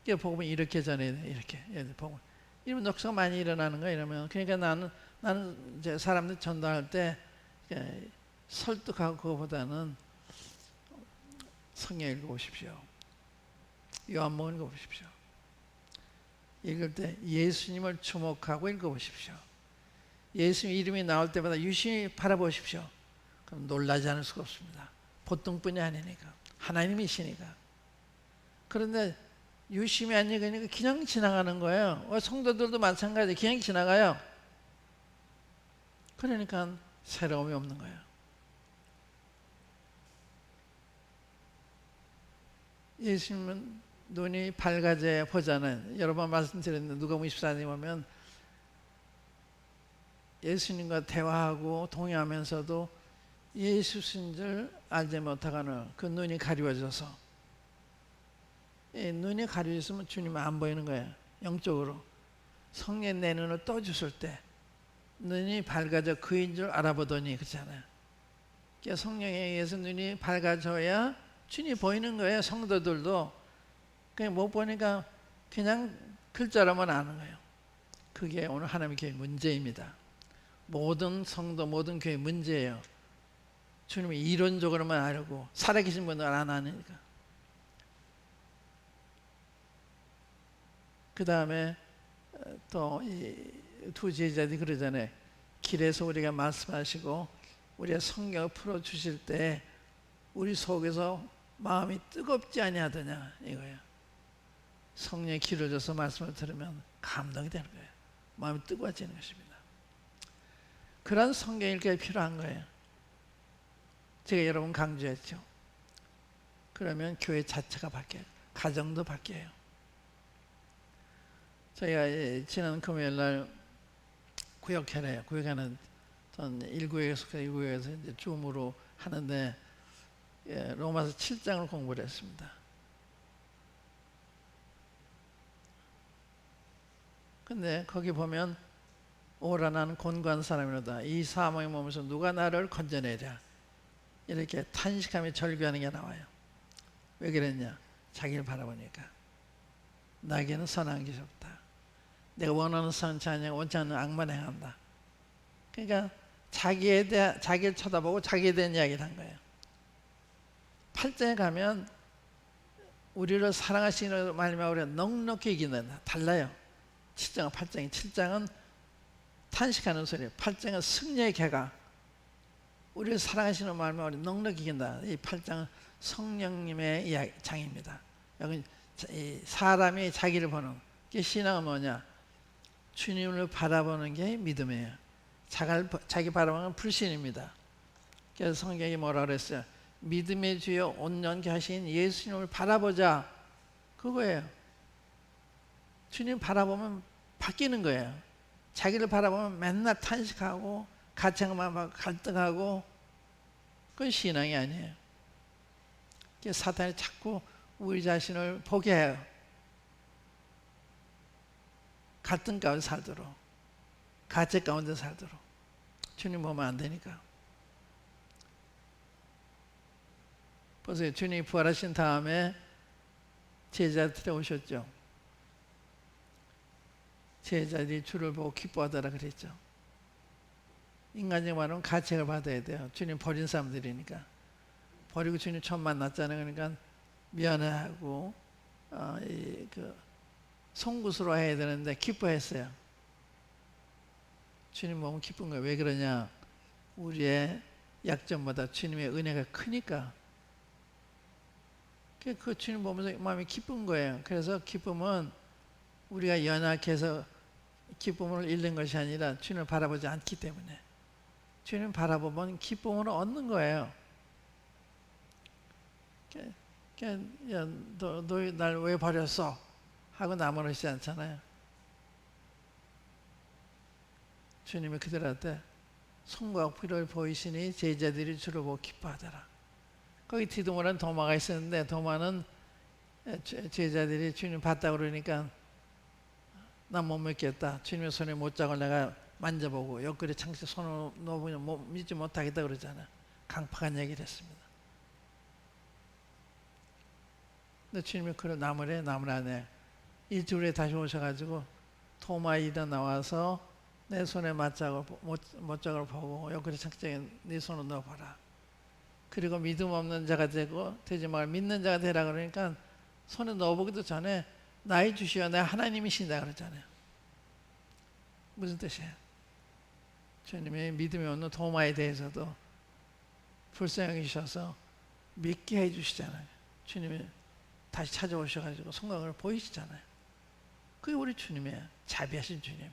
이게 복음을 이렇게 전해야 돼. 이렇게 복음. 이러면 역사가 많이 일어나는 거야. 이러면 그러니까 나는 이제 사람들 전도할 때 설득하고 그거보다는 성경 읽어보십시오. 요한복음 읽어보십시오. 읽을 때 예수님을 주목하고 읽어보십시오. 예수님 이름이 나올 때마다 유심히 바라보십시오. 그럼 놀라지 않을 수가 없습니다. 보통뿐이 아니니까. 하나님이시니까. 그런데 유심히 안 읽으니까 그냥 지나가는 거예요. 성도들도 마찬가지. 그냥 지나가요. 그러니까 새로움이 없는 거예요. 예수님은 눈이 밝아져야 보잖아요. 여러 번 말씀드렸는데 누가복음 24장에 보면 예수님과 대화하고 동의하면서도 예수신 줄 알지 못하거늘 그 눈이 가리워져서 눈이 가려졌으면 주님은 안 보이는 거예요. 영적으로. 성령 내 눈을 떠주실 때 눈이 밝아져 그인 줄 알아보더니 그렇잖아요. 그러니까 성령에 의해서 눈이 밝아져야 주님이 보이는 거예요. 성도들도. 그냥 못 보니까 그냥 글자로만 아는 거예요. 그게 오늘 하나님의 교회 문제입니다. 모든 성도, 모든 교회 문제예요. 주님이 이론적으로만 알고 살아계신 분들 안 아니까. 그 다음에 또 이 두 제자들이 그러잖아요. 길에서 우리가 말씀하시고 우리가 성경을 풀어주실 때 우리 속에서 마음이 뜨겁지 아니하더냐 이거예요. 성령이 길어져서 말씀을 들으면 감동이 되는 거예요. 마음이 뜨거워지는 것입니다. 그런 성경 읽기가 필요한 거예요. 제가 여러분 강조했죠. 그러면 교회 자체가 바뀌어요. 가정도 바뀌어요. 저희가 지난 금요일 날 구역회래요. 구역회는 전 1구역에서 1구역에서 이제 줌으로 하는데 로마서 7장을 공부를 했습니다. 근데 거기 보면 오라 나는 곤고한 사람이로다. 이 사망의 몸에서 누가 나를 건져내랴. 이렇게 탄식하며 절규하는 게 나와요. 왜 그랬냐? 자기를 바라보니까 나에게는 선한 것이 없다. 내가 원하는 선치 아니하고 원치 않는 악만 행한다. 그러니까 자기를 쳐다보고 자기에 대한 이야기를 한 거예요. 8장에 가면 우리를 사랑하시는 말미암아 우리가 넉넉히 이긴다. 달라요. 7장과 8장이 7장은 탄식하는 소리예요. 8장은 승리의 개가 우리를 사랑하시는 말미암아 우리 넉넉히 이긴다. 이 8장은 성령님의 장입니다. 여기 사람이 자기를 보는 게 신앙은 뭐냐? 주님을 바라보는 게 믿음이에요. 자기 바라보는 건 불신입니다. 그래서 성경이 뭐라 그랬어요? 믿음의 주여 온전케 하신 예수님을 바라보자. 그거예요. 주님 바라보면 바뀌는 거예요. 자기를 바라보면 맨날 탄식하고 가책만 받고 갈등하고 그건 신앙이 아니에요. 그래서 사탄이 자꾸 우리 자신을 보게 해요. 갈등 가운데 살도록, 가책 가운데 살도록. 주님 보면 안 되니까. 보세요. 주님이 부활하신 다음에 제자들이 오셨죠. 제자들이 주를 보고 기뻐하더라 그랬죠. 인간적으로 말하면 가책을 받아야 돼요. 주님 버린 사람들이니까. 버리고 주님 처음 만났잖아요. 그러니까 미안해하고 송구스러워 해야 되는데 기뻐했어요. 주님 보면 기쁜 거예요. 왜 그러냐? 우리의 약점보다 주님의 은혜가 크니까. 그 주님 보면서 마음이 기쁜 거예요. 그래서 기쁨은 우리가 연약해서 기쁨을 잃는 것이 아니라 주님을 바라보지 않기 때문에, 주님 바라보면 기쁨을 얻는 거예요. 너 날 왜 버렸어? 하고 나무라지 않잖아요. 주님이 그들한테 손과 피를 보이시니 제자들이 주를 보고 기뻐하더라. 거기 디도마라는 도마가 있었는데, 도마는 제자들이 주님 봤다 그러니까 난 못 믿겠다. 주님의 손에 못장을 내가 만져보고 옆구리 창시 손을 넣어보면 믿지 못하겠다 그러잖아. 강팍한 얘기를 했습니다. 근데 주님이 그걸 나물 안에 일주일 후에 다시 오셔가지고 도마 일어나와서 내 손에 못장을 보고 옆구리 창시에 네 손을 넣어봐라. 그리고 믿음 없는 자가 되지 말고 믿는 자가 되라 그러니까 손에 넣어보기도 전에 나의 주시여 내 하나님이신다 그러잖아요. 무슨 뜻이에요? 주님이 믿음이 없는 도마에 대해서도 불쌍히 주셔서 믿게 해주시잖아요. 주님이 다시 찾아오셔가지고 성광을 보이시잖아요. 그게 우리 주님이에요. 자비하신 주님,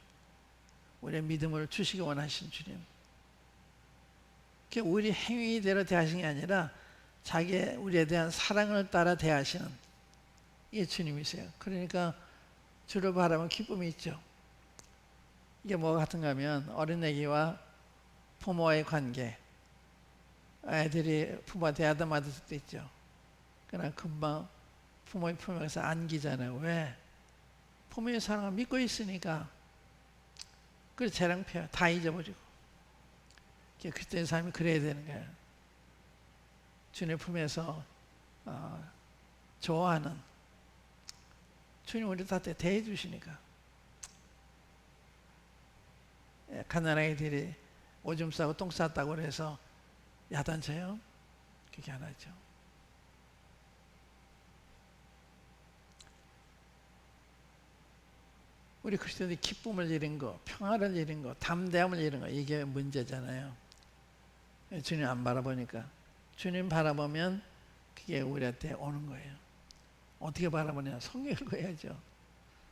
우리의 믿음을 주시기 원하신 주님. 그게 우리 행위대로 대하신 게 아니라 자기의 우리에 대한 사랑을 따라 대하시는 이게 주님이세요. 그러니까 주를 바라보면 기쁨이 있죠. 이게 뭐가 같은가 하면 어린애기와 부모와의 관계, 아이들이 부모한테 아담아들 수도 있죠. 그러나 금방 부모의 품에서 안기잖아요. 왜? 부모의 사랑을 믿고 있으니까. 그래서 재랑 펴요. 다 잊어버리고. 그리스도인 삶이 그래야 되는 거예요. 주님의 품에서 좋아하는 주님 우리 다 대해 주시니까. 가난아이들이 오줌 싸고 똥 쌌다고 그래서 야단쳐요? 그게 안 하죠. 우리 그리스도인들이 기쁨을 잃은 거, 평화를 잃은 거, 담대함을 잃은 거, 이게 문제잖아요. 주님 안 바라보니까. 주님 바라보면 그게 우리한테 오는 거예요. 어떻게 바라보냐? 성경 읽어야죠.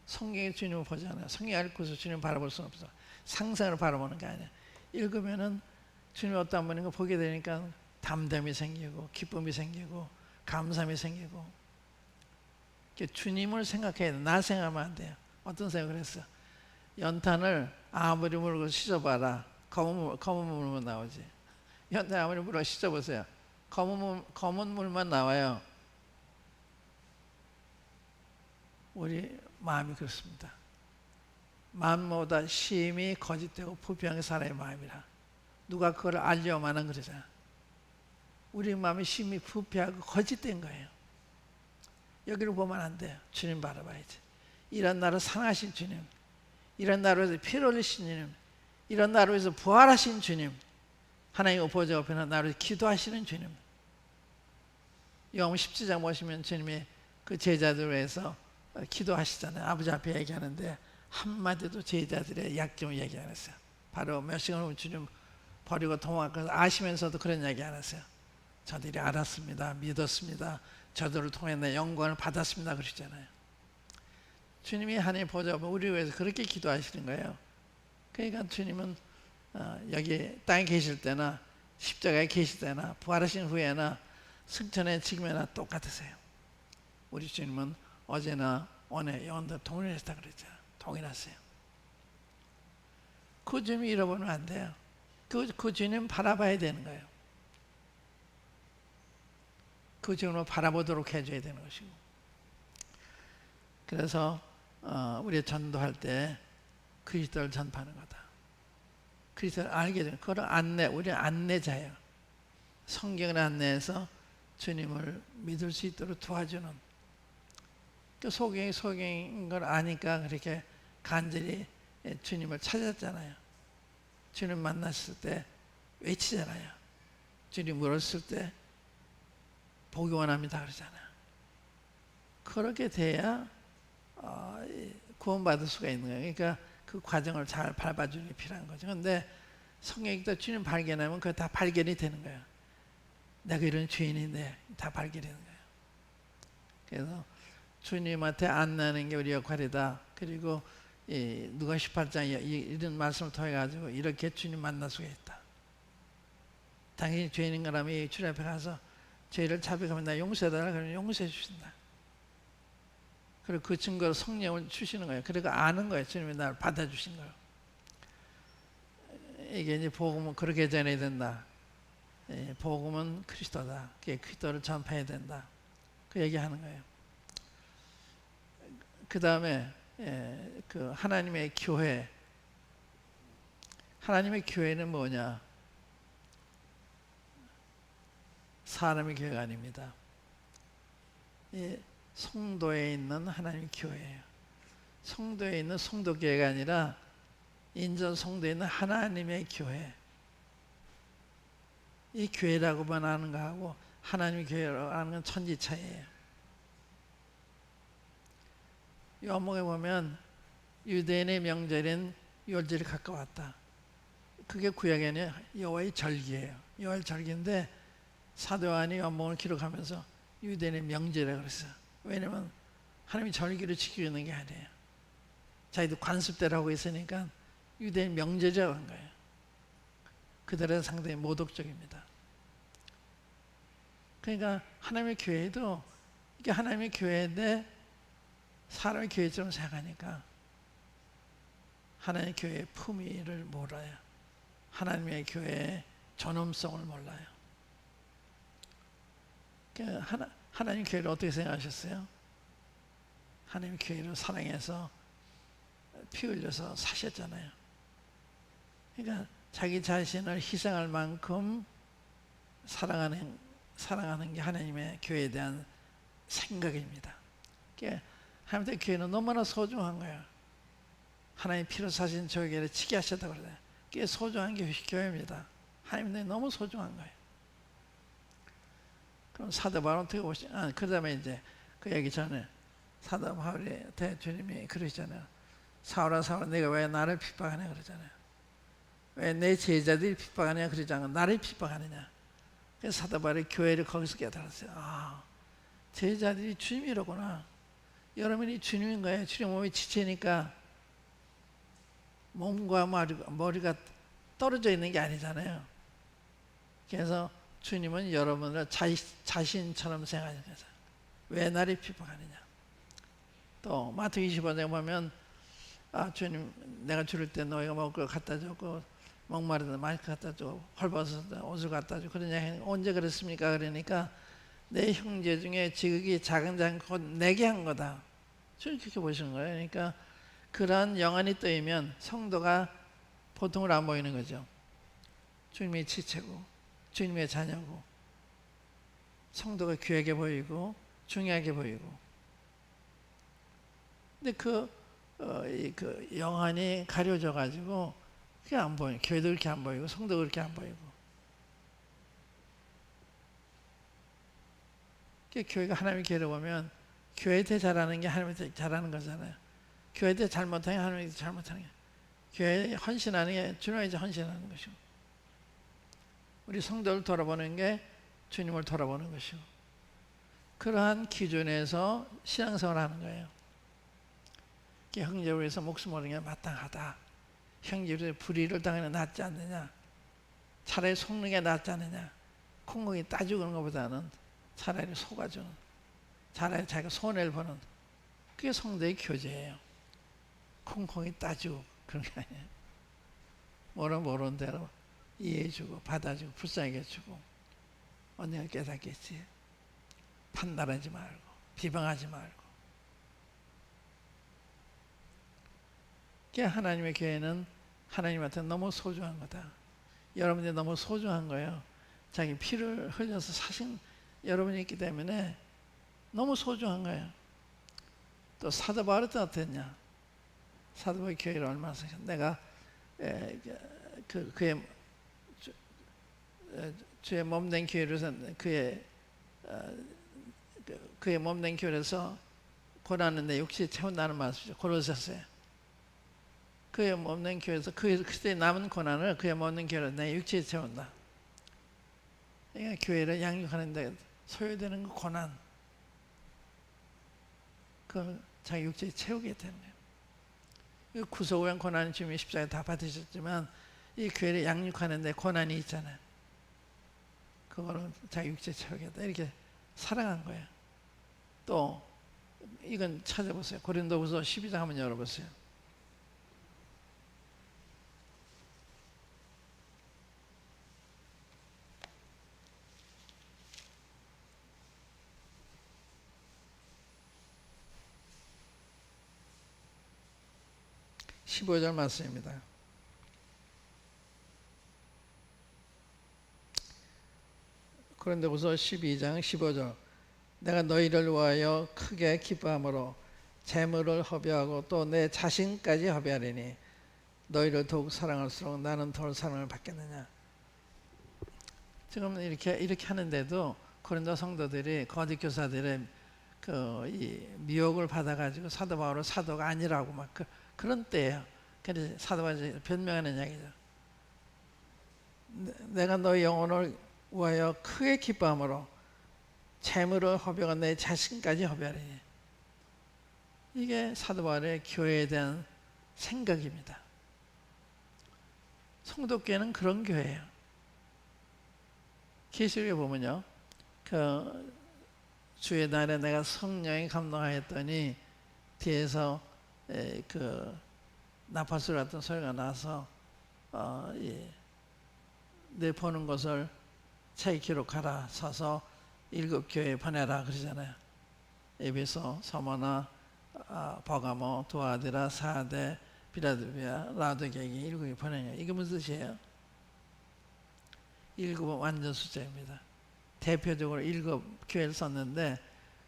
성경에 주님을 보잖아요. 성경 읽고서 주님 바라볼 수는 없어. 상상을 바라보는 게 아니야. 읽으면은 주님 어떤 분인가 보게 되니까 담담이 생기고 기쁨이 생기고 감사함이 생기고. 주님을 생각해야 돼. 나 생각하면 안 돼요. 어떤 생각을 했어? 연탄을 아무리 물고 씻어봐라. 검은 물만 나오지. 연탄 아무리 물고 씻어보세요. 검은 물만 나와요. 우리 마음이 그렇습니다. 마음보다 심히 거짓되고 부패한 사람의 마음이라. 누가 그걸 알려만은 그러잖아. 우리 마음이 심히 부패하고 거짓된 거예요. 여기를 보면 안 돼요. 주님 바라봐야지. 이런 나를 사랑하신 주님, 이런 나를 위해서 피를 흘리신 주님, 이런 나를 위해서 부활하신 주님, 하나님의 보좌 앞에는 나를 기도하시는 주님. 요한 17장 보시면 주님이 그 제자들을 위해서 기도하시잖아요. 아버지 앞에 얘기하는데 한마디도 제자들의 약점을 얘기 안 했어요. 바로 몇 시간 후에 주님 버리고 도망가서 아시면서도 그런 얘기 안 했어요. 저들이 알았습니다. 믿었습니다. 저들을 통해 내 영광을 받았습니다. 그러시잖아요. 주님이 하나님 보좌 앞에 우리 위해서 그렇게 기도하시는 거예요. 그러니까 주님은 여기 땅에 계실 때나 십자가에 계실 때나 부활하신 후에나 승천의 지금이나 똑같으세요. 우리 주님은 어제나 오늘 영원토록 동일하시다 그랬죠. 동일하세요. 그 주님 잃어버리면 안 돼요. 그 주님 바라봐야 되는 거예요. 그 주님을 바라보도록 해줘야 되는 것이고. 그래서 우리 전도할 때 그리스도를 전파하는 거다. 그리스도를 알게 되는 그걸 우리는 안내자예요. 성경을 안내해서 주님을 믿을 수 있도록 도와주는 그 소경인 걸 아니까 그렇게 간절히 주님을 찾았잖아요. 주님 만났을 때 외치잖아요. 주님 물었을 때 보기 원합니다 그러잖아요. 그렇게 돼야 구원받을 수가 있는 거예요. 그러니까 그 과정을 잘 밟아주는 게 필요한 거죠. 그런데 성경에 주님 발견하면 그거 다 발견이 되는 거예요. 내가 이런 죄인인데 다 발견이 되는 거예요. 그래서 주님한테 안내하는 게 우리 역할이다. 그리고 누가 18장 이런 말씀을 통해 가지고 이렇게 주님 만날 수가 있다. 당신이 죄인인 거라면 주님 앞에 가서 죄를 자백하면 나 용서해달라 그러면 용서해 주신다. 그리고 그 증거로 성령을 주시는 거예요. 그러니까 아는 거예요. 주님이 나를 받아주신 걸. 이게 이제 복음은 그렇게 전해야 된다. 복음은 그리스도다. 그리스도를 전파해야 된다. 그 얘기하는 거예요. 그 다음에 그 하나님의 교회. 하나님의 교회는 뭐냐? 사람의 교회가 아닙니다. 성도에 있는 하나님의 교회예요. 성도에 있는 성도교회가 아니라 인전 성도에 있는 하나님의 교회. 이 교회라고만 하는 거하고 하나님의 교회라고 하는 건 천지 차이예요. 요한복음에 보면 유대인의 명절인 유월절이 가까웠다. 그게 구약에는 여호와의 절기예요. 여호와의 절기인데 사도 요한이 요한복음을 기록하면서 유대인의 명절이라고 그랬어요. 왜냐면 하나님이 절기를 지키고 있는 게 아니에요. 자기도 관습대로 하고 있으니까 유대인 명절이라고 한 거예요. 그들은 상당히 모독적입니다. 그러니까 하나님의 교회도 이게 하나님의 교회인데 사람의 교회처럼 생각하니까 하나님의 교회의 품위를 몰라요. 하나님의 교회의 존엄성을 몰라요. 그러니까 하나님 교회를 어떻게 생각하셨어요? 하나님 교회를 사랑해서 피 흘려서 사셨잖아요. 그러니까 자기 자신을 희생할 만큼 사랑하는 게 하나님의 교회에 대한 생각입니다. 그러니까 하나님의 교회는 너무나 소중한 거예요. 하나님 피로 사신 저 교회를 치게 하셨다고 그러잖아요. 그게 소중한 게 교회입니다. 하나님이 너무 소중한 거예요. 그럼 사도 바울은 어떻게 보시죠? 그 다음에 이제 그 얘기 전에 사도 바울이 주님이 그러시잖아요. 사울아 사울아 내가 왜 나를 핍박하냐 그러잖아요. 왜 내 제자들이 핍박하냐 그러지 않고 나를 핍박하느냐. 그래서 사도 바울이 교회를 거기서 깨달았어요. 아, 제자들이 주님이로구나. 여러분이 주님인 거예요. 주님 몸이 지체니까 몸과 머리가 떨어져 있는 게 아니잖아요. 그래서 주님은 여러분을 자신처럼 생각하는 거죠. 왜 나를 핍박하느냐. 또 마태복음 25장에 보면 주님 내가 줄일 때 너희가 먹을 걸 갖다 줬고 목마르다 마실 걸 갖다 주고 헐벗었다 옷을 갖다 주고 그러냐. 언제 그랬습니까? 그러니까 내 형제 중에 지극히 작은 자는 곧 내게 한 거다. 주님 그렇게 보시는 거예요. 그러니까 그러한 영안이 뜨이면 성도가 보통으로 안 보이는 거죠. 주님의 지체고 주님의 자녀고 성도가 귀하게 보이고 중요하게 보이고 근데 그 영안이 가려져 가지고 그게 안 보여요. 교회도 그렇게 안 보이고 성도도 그렇게 안 보이고 교회가 하나님의 교회를 보면 교회에 대해 잘하는 게 하나님한테 잘하는 거잖아요. 교회에 대해 잘못하는 게 하나님한테 잘못하는 게 교회에 헌신하는 게 주님에게 헌신하는 것이고 우리 성도를 돌아보는 게 주님을 돌아보는 것이고 그러한 기준에서 신앙생활을 하는 거예요. 형제를 위해서 목숨을 걸는 게 마땅하다. 형제를 위해서 불의를 당하는 게 낫지 않느냐. 차라리 속는 게 낫지 않느냐. 콩콩이 따지고 그런 것보다는 차라리 속아주는 차라리 자기가 손해를 보는 그게 성도의 교제예요. 콩콩이 따지고 그런 게 아니에요. 모르는 대로 이해해주고 받아주고 불쌍하게 해주고 언니가 깨닫겠지. 판단하지 말고 비방하지 말고 하나님의 교회는 하나님한테 너무 소중한 거다. 여러분이 너무 소중한 거예요. 자기 피를 흘려서 사신 여러분이 있기 때문에 너무 소중한 거예요. 또 사도 바울은 어땠냐? 사도 바울이 교회를 얼마나 사셨? 내가 그의 주의 몸된 교회로서 그의 몸된 교회에서 고난은 내 육체에 채운다는 말씀이죠. 고로새서에 그의 몸된 교회에서 그때 남은 고난을 그의 몸된 교회로 내 육체에 채운다. 그러니까 교회를 양육하는데 소요되는 그 고난, 그 자기 육체에 채우게 되는 거예요. 구속 후엔 고난이 주님이 십자가에 다 받으셨지만 이 교회를 양육하는데 고난이 있잖아요. 그거는 자기 육체에 채우겠다. 이렇게 사랑한 거예요. 또 이건 찾아보세요. 고린도후서 12장 한번 열어보세요. (15절) 말씀입니다. 고린도후서 12장 15절. 내가 너희를 위하여 크게 기뻐함으로 재물을 허비하고 또 내 자신까지 허비하리니 너희를 더욱 사랑할수록 나는 더 사랑을 받겠느냐. 지금 이렇게 하는데도 고린도 성도들이 거짓 교사들의 이 미혹을 받아가지고 사도 바울은 사도가 아니라고 막 그런 때예요. 그래서 사도 바울이 변명하는 이야기죠. 내가 너희 영혼을 위하여 크게 기뻐함으로 재물을 허비하고 내 자신까지 허비하리니. 이게 사도 바울의 교회에 대한 생각입니다. 성도교회는 그런 교회예요. 계시록에 보면요, 주의 날에 내가 성령이 감동하였더니 뒤에서 나팔소리 같은 소리가 나서 내 보는 것을 책에 기록하라. 서서 7 교회에 보내라 그러잖아요. 에베소, 서머나, 버가모, 두아디라, 사데, 빌라델피아, 라오디게에 7개 보내냐. 이게 무슨 뜻이에요? 7은 완전 숫자입니다. 대표적으로 7 교회를 썼는데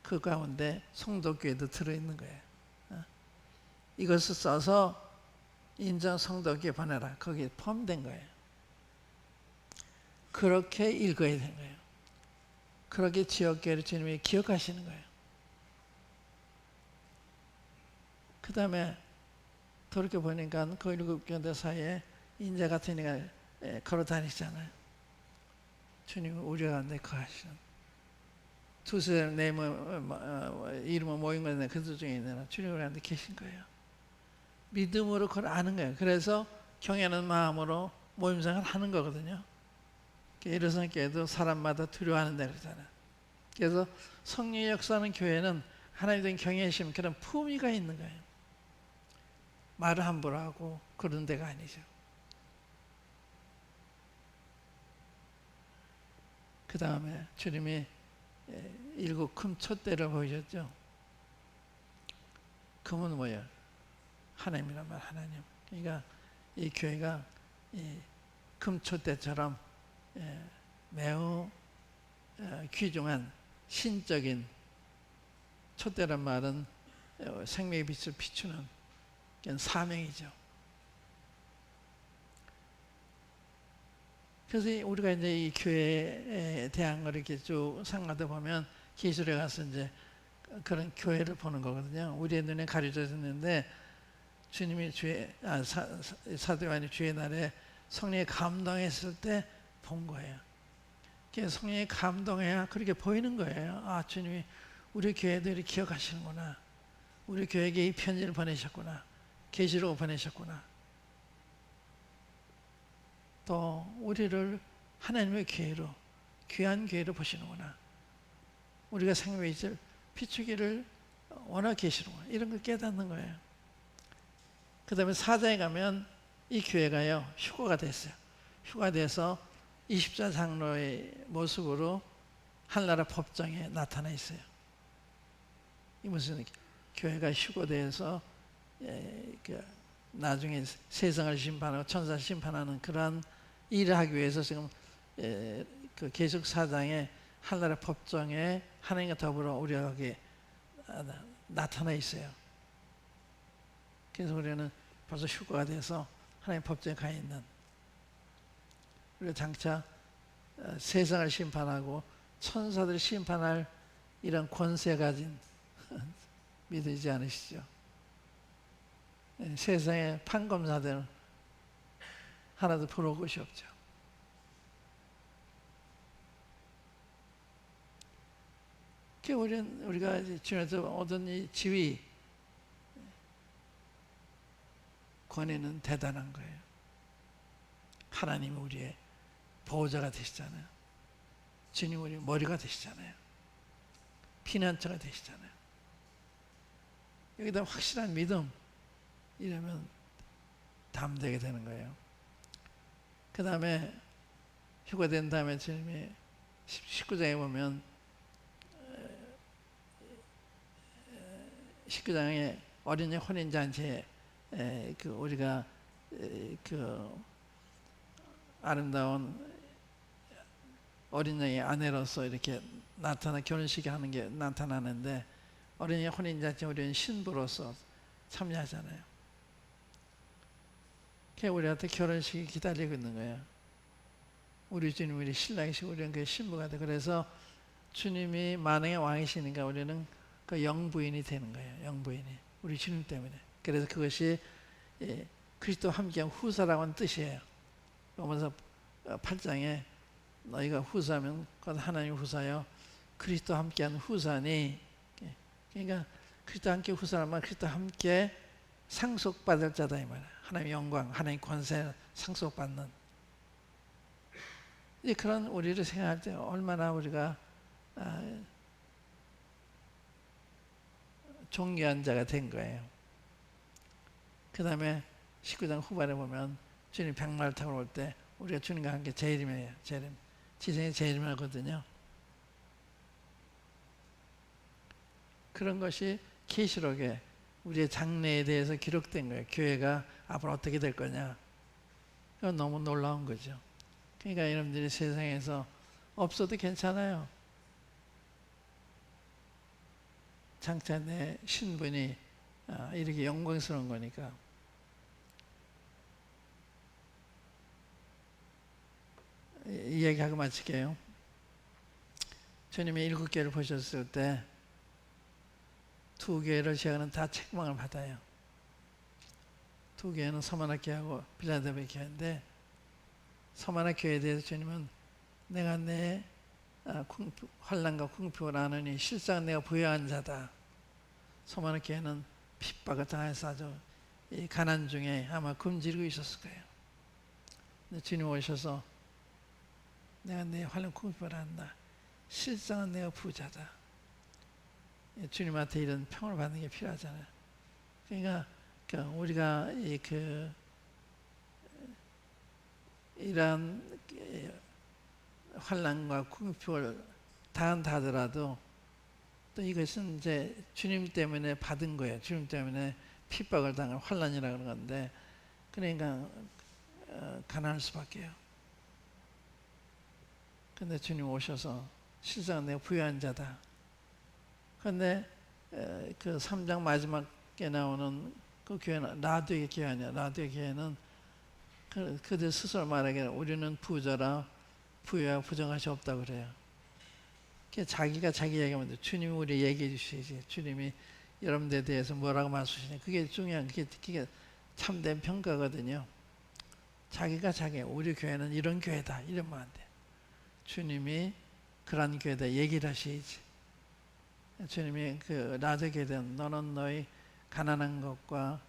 그 가운데 성도교회도 들어있는 거예요. 이것을 써서 인정 성도교회 보내라. 거기에 포함된 거예요. 그렇게 읽어야 되는 거예요. 그렇게 지역교회를 주님이 기억하시는 거예요. 그 다음에 돌이켜 보니까 그 7교회 사이에 인자 같은 이가 걸어 다니잖아요. 주님은 우리 가운데 거하시는. 두세 내 이름은 모인 건데 그들 중에 있는 주님 우리 가운데 계신 거예요. 믿음으로 그걸 아는 거예요. 그래서 경외하는 마음으로 모임생활을 하는 거거든요. 일어선교회도 사람마다 두려워하는 데 그러잖아요. 그래서 성령의 역사하는 교회는 하나님에 대한 경외심, 그런 품위가 있는 거예요. 말을 함부로 하고 그런 데가 아니죠. 그 다음에 주님이 7 큰 촛대를 보이셨죠. 금은 뭐예요? 하나님이란 말, 하나님. 그러니까 이 교회가 이 금촛대처럼 매우 귀중한 신적인 촛대란 말은 생명의 빛을 비추는 사명이죠. 그래서 우리가 이제 이 교회에 대한 걸 이렇게 쭉 상가다 보면 기술에 가서 이제 그런 교회를 보는 거거든요. 우리의 눈에 가려져 있는데 주님이 사도 요한이 주의 날에 성령에 감동했을 때 본 거예요. 그래서 성령에 감동해야 그렇게 보이는 거예요. 아, 주님이 우리 교회들이 기억하시는구나. 우리 교회에게 이 편지를 보내셨구나. 계시록을 보내셨구나. 또 우리를 하나님의 교회로, 귀한 교회로 보시는구나. 우리가 생명의 빛을 비추기를 원하고 계시는구나. 이런 걸 깨닫는 거예요. 그 다음에 4장에 가면 이 교회가요, 휴거가 됐어요. 휴가 돼서 24 장로의 모습으로 한나라 법정에 나타나 있어요. 이 무슨 교회가 휴거돼서 나중에 세상을 심판하고 천사 심판하는 그러한 일을 하기 위해서 지금 그 계속 사장에 하늘의 법정에 하나님과 더불어 우리가 거기에 나타나 있어요. 그래서 우리는 벌써 휴거가 돼서 하나님 법정에 가 있는, 우리가 장차 세상을 심판하고 천사들을 심판할 이런 권세 가진 믿으지 않으시죠? 세상의 판검사들은 하나도 부러울 것이 없죠. 우리가 주님에서 얻은 이 지위, 권위는 대단한 거예요. 하나님이 우리의 보호자가 되시잖아요. 주님 우리 머리가 되시잖아요. 피난처가 되시잖아요. 여기다 확실한 믿음, 이러면 담대게 되는 거예요. 그 다음에 휴거된 다음에 주님이 19장에 보면 19장에 어린이 혼인잔치에 그 우리가 그 아름다운 어린양의 아내로서 이렇게 결혼식이 하는 게 나타나는데, 어린이 혼인잔치 우리는 신부로서 참여하잖아요. 그게 우리한테 결혼식이 기다리고 있는 거예요. 우리 주님, 우리 신랑이시고 우리는 그 신부가 돼. 그래서 주님이 만왕의 왕이시니까 우리는 그 영부인이 되는 거예요. 영부인이 우리 주님 때문에. 그래서 그것이 그리스도와 함께한 후사라고 하는 뜻이에요. 로마서 8장에 너희가 후사면 곧 하나님 후사여 그리스도와 함께한 후사니, 그러니까 그리스도와 함께 후사라면 그리스도와 함께 상속받을 자다 이 말이에요. 하나님의 영광, 하나님의 권세 상속받는, 그런 우리를 생각할 때 얼마나 우리가 존귀한 자가 된 거예요. 그 다음에 19장 후반에 보면 주님 백마를 타고 올 때 우리가 주님과 함께 재림이에요. 재림. 지성의 재림을 하거든요. 그런 것이 계시록에 우리의 장래에 대해서 기록된 거예요. 교회가 앞으로 어떻게 될 거냐. 그건 너무 놀라운 거죠. 그러니까 여러분들이 세상에서 없어도 괜찮아요. 장차 내 신분이 이렇게 영광스러운 거니까. 이야기하고 마칠게요. 주님이 7교회를 보셨을 때 2교회를 제가는 다 책망을 받아요. 2교회는 서머나 교회하고 빌라델비아 교회인데, 서머나 교회에 대해서 주님은 내가 내 환난과 궁핍을 아느니 실상 내가 부여한 자다. 서머나 교회는 핍박을 당해서 아주 이 가난 중에 아마 굶주리고 있었을 거예요. 근데 주님 오셔서 내가 내 환난 궁핍을 안다. 실상은 내가 부자다. 주님한테 이런 평을 받는 게 필요하잖아요. 그러니까 우리가 이러한 환난과 궁핍을 당한다 하더라도 또 이것은 이제 주님 때문에 받은 거예요. 주님 때문에 핍박을 당한 환난이라는 건데, 그러니까 가난할 수밖에요. 근데 주님 오셔서 실상 내가 부유한 자다. 근데 그 3장 마지막에 나오는 그 교회는 라디오의 교회 아니야. 라디오의 교회는 그들 스스로 말하기에 우리는 부자라 부유하고 부정할 없다고 그래요. 자기가 자기 얘기하면 돼. 주님이 우리 얘기해 주시지. 주님이 여러분들에 대해서 뭐라고 말씀하시냐. 그게 중요한, 그게 참된 평가거든요. 자기가 우리 교회는 이런 교회다 이러면 안 돼. 주님이 그런 교회다 얘기를 하시지. 주님이 그 라디오 교회는 너는 너희 가난한 것과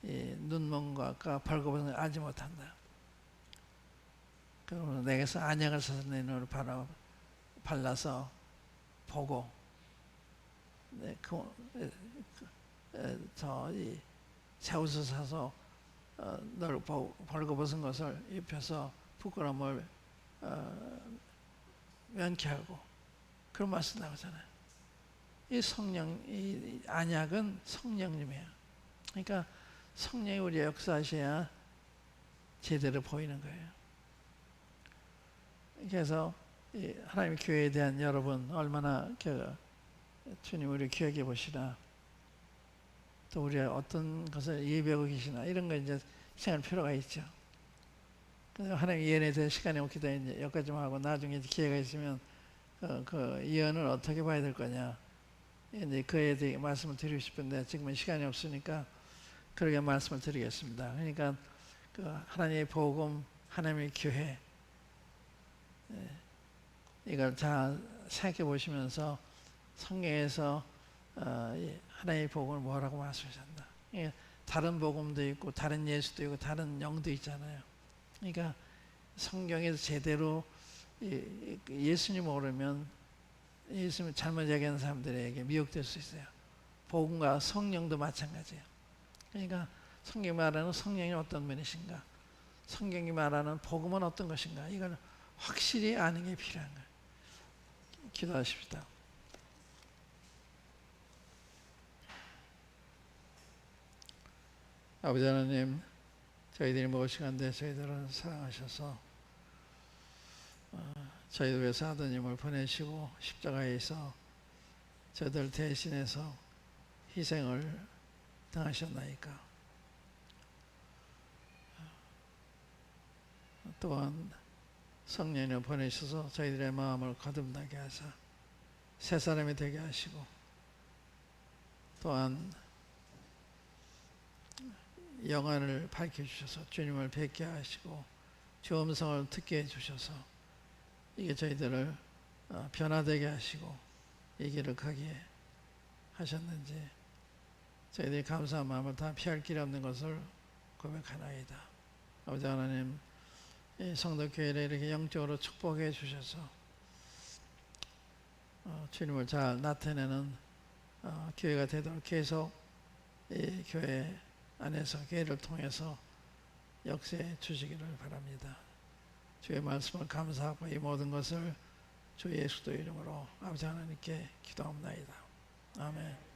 눈먼 것과 벌거벗은 걸 알지 못한다. 그러면 내게서 안약을 사서 내 눈을 발라서 보고, 새 옷을 사서 너를 벌거벗은 것을 입혀서 부끄러움을 면케하고, 그런 말씀 나오잖아요. 이 안약은 성령님이에요. 그러니까 성령이 우리의 역사하셔야 제대로 보이는 거예요. 그래서 하나님의 교회에 대한 여러분 얼마나 주님 우리 기억해 보시나, 또 우리가 어떤 것을 예배하고 계시나, 이런 거 이제 생각할 필요가 있죠. 하나님 예언에 대한 시간이 없기 때문에 여기까지만 하고, 나중에 기회가 있으면 그 예언을 어떻게 봐야 될 거냐, 이제 그에 대해 말씀을 드리고 싶은데 지금은 시간이 없으니까 그러게 말씀을 드리겠습니다. 그러니까 그 하나님의 복음, 하나님의 교회, 이걸 잘 생각해 보시면서 성경에서 하나님의 복음을 뭐라고 말씀하셨나. 다른 복음도 있고 다른 예수도 있고 다른 영도 있잖아요. 그러니까 성경에서 제대로 예수님 모르면 예수님 잘못 얘기하는 사람들에게 미혹될 수 있어요. 복음과 성령도 마찬가지예요. 그러니까 성경이 말하는 성령이 어떤 분이신가, 성경이 말하는 복음은 어떤 것인가, 이걸 확실히 아는 게 필요한 거예요. 기도하십시다. 아버지 하나님, 저희들이 무엇인가인데 저희들을 사랑하셔서 저희들 위해서 아드님을 보내시고 십자가에서 저희들 대신해서 희생을 당하셨나이까. 또한 성령을 보내셔서 저희들의 마음을 거듭나게 하사 새 사람이 되게 하시고, 또한 영안을 밝혀주셔서 주님을 뵙게 하시고 주 음성을 듣게 해주셔서 이게 저희들을 변화되게 하시고 이 길을 가게 하셨는지 저희들이 감사한 마음을 다 피할 길이 없는 것을 고백하나이다. 아버지 하나님, 이 성도교회를 이렇게 영적으로 축복해 주셔서 주님을 잘 나타내는 교회가 되도록 계속 이 교회 안에서 교회를 통해서 역사해 주시기를 바랍니다. 주의 말씀을 감사하고 이 모든 것을 주 예수도 이름으로 아버지 하나님께 기도합니다. 아멘.